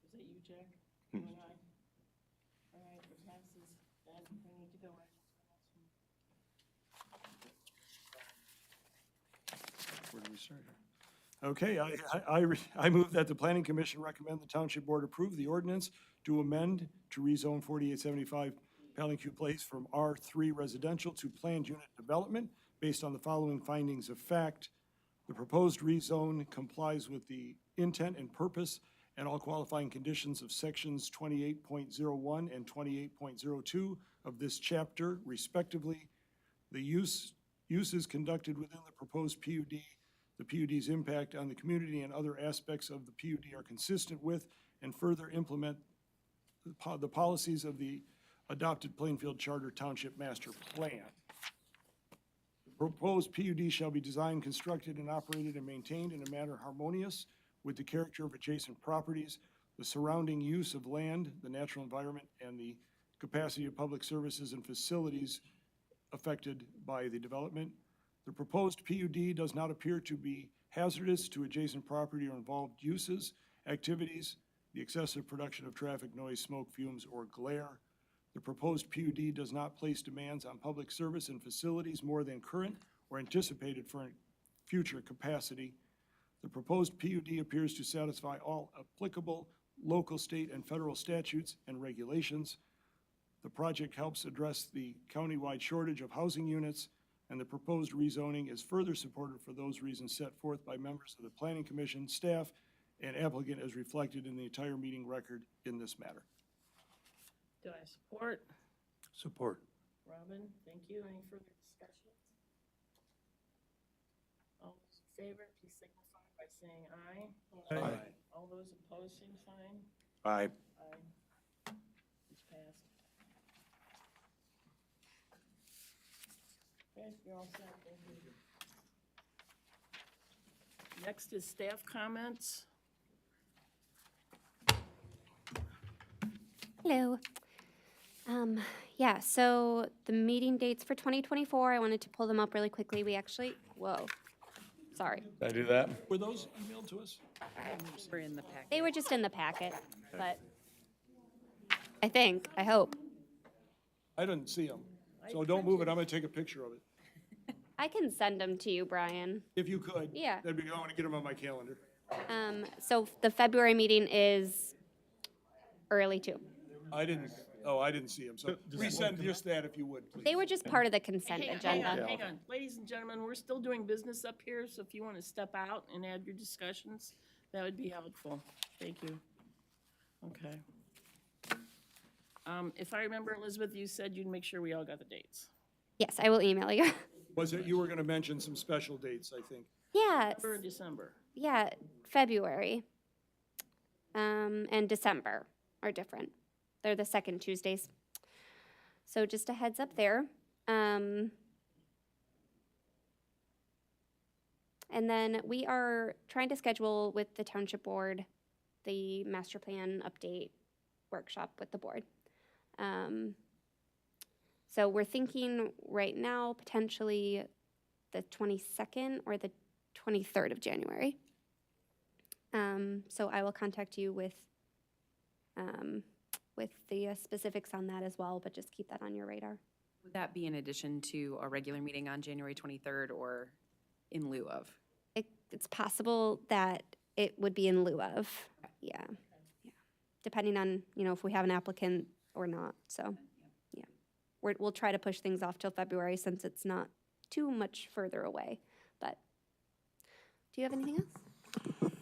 Speaker 1: Is that you, Jack? You and I? All right, it passes. And we need to go right into
Speaker 2: Where do we start here? Okay, I move that the Planning Commission recommend the Township Board approve the ordinance to amend to rezone 4875 Palanque Place from R3 residential to planned unit development based on the following findings of fact. The proposed rezone complies with the intent and purpose and all qualifying conditions of sections 28.01 and 28.02 of this chapter respectively. The uses conducted within the proposed PUD, the PUD's impact on the community and other aspects of the PUD are consistent with and further implement the policies of the adopted Plainfield Charter Township Master Plan. The proposed PUD shall be designed, constructed, and operated and maintained in a manner harmonious with the character of adjacent properties, the surrounding use of land, the natural environment, and the capacity of public services and facilities affected by the development. The proposed PUD does not appear to be hazardous to adjacent property or involved uses, activities, the excessive production of traffic, noise, smoke, fumes, or glare. The proposed PUD does not place demands on public service and facilities more than current or anticipated for future capacity. The proposed PUD appears to satisfy all applicable local, state, and federal statutes and regulations. The project helps address the countywide shortage of housing units, and the proposed rezoning is further supported for those reasons set forth by members of the Planning Commission, staff, and applicant as reflected in the entire meeting record in this matter.
Speaker 1: Do I have support?
Speaker 13: Support.
Speaker 1: Robin, thank you. Any further discussion? All those in favor, please signify by saying aye.
Speaker 11: Aye.
Speaker 1: All those opposed, same sign.
Speaker 11: Aye.
Speaker 1: Aye. It's passed. Okay, you're all set. Thank you. Next is staff comments.
Speaker 5: Hello. Yeah, so the meeting dates for 2024, I wanted to pull them up really quickly. We actually, whoa, sorry.
Speaker 4: Did I do that?
Speaker 2: Were those emailed to us?
Speaker 14: We're in the pack.
Speaker 5: They were just in the packet, but I hope.
Speaker 2: I didn't see them, so don't move it. I'm gonna take a picture of it.
Speaker 5: I can send them to you, Brian.
Speaker 2: If you could.
Speaker 5: Yeah.
Speaker 2: That'd be, I wanna get them on my calendar.
Speaker 5: So the February meeting is early too.
Speaker 2: I didn't see them, so resend just that if you would, please.
Speaker 5: They were just part of the consent
Speaker 1: Hang
Speaker 5: agenda.
Speaker 1: on, hang on. Ladies and gentlemen, we're still doing business up here, so if you want to step out and add your discussions, that would be helpful. Thank you. Okay. If I remember, Elizabeth, you said you'd make sure we all got the dates.
Speaker 5: Yes, I will email you.
Speaker 2: Was it, you were gonna mention some special dates, I think.
Speaker 5: Yeah,
Speaker 1: For December.
Speaker 5: yeah, February. And December are different. They're the second Tuesdays. So just a heads up there. And then we are trying to schedule with the Township Board the master plan update workshop with the board. So we're thinking right now potentially the 22nd or the 23rd of January. So I will contact you with the specifics on that as well, but just keep that on your radar.
Speaker 14: Would that be in addition to a regular meeting on January 23rd or in lieu of?
Speaker 5: It's possible that it would be in lieu of, yeah. Depending on, if we have an applicant or not, so, yeah. We'll try to push things off till February since it's not too much further away, but, do you have anything else?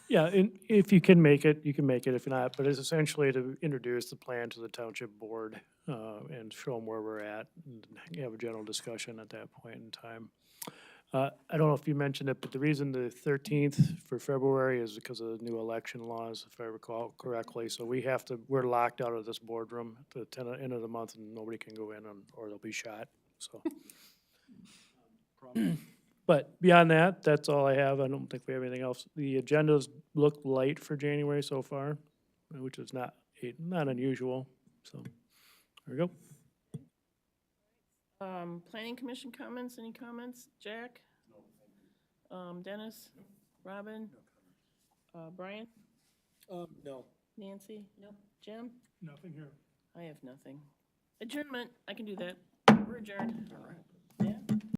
Speaker 3: Yeah, and if you can make it, you can make it. If not, but it's essentially to introduce the plan to the township board and show them where we're at and have a general discussion at that point in time. I don't know if you mentioned it, but the reason the 13th for February is because of the new election laws, if I recall correctly. So we're locked out of this boardroom at the end of the month and nobody can go in or they'll be shot, so. But beyond that, that's all I have. I don't think we have anything else. The agendas look light for January so far, which is not unusual, so, there we go.
Speaker 1: Planning Commission comments, any comments? Jack? Dennis? Robin? Brian?
Speaker 2: No.
Speaker 1: Nancy? Nope. Jim?
Speaker 15: Nothing here.
Speaker 1: I have nothing. Adjournment, I can do that. We're adjourned.
Speaker 2: All right.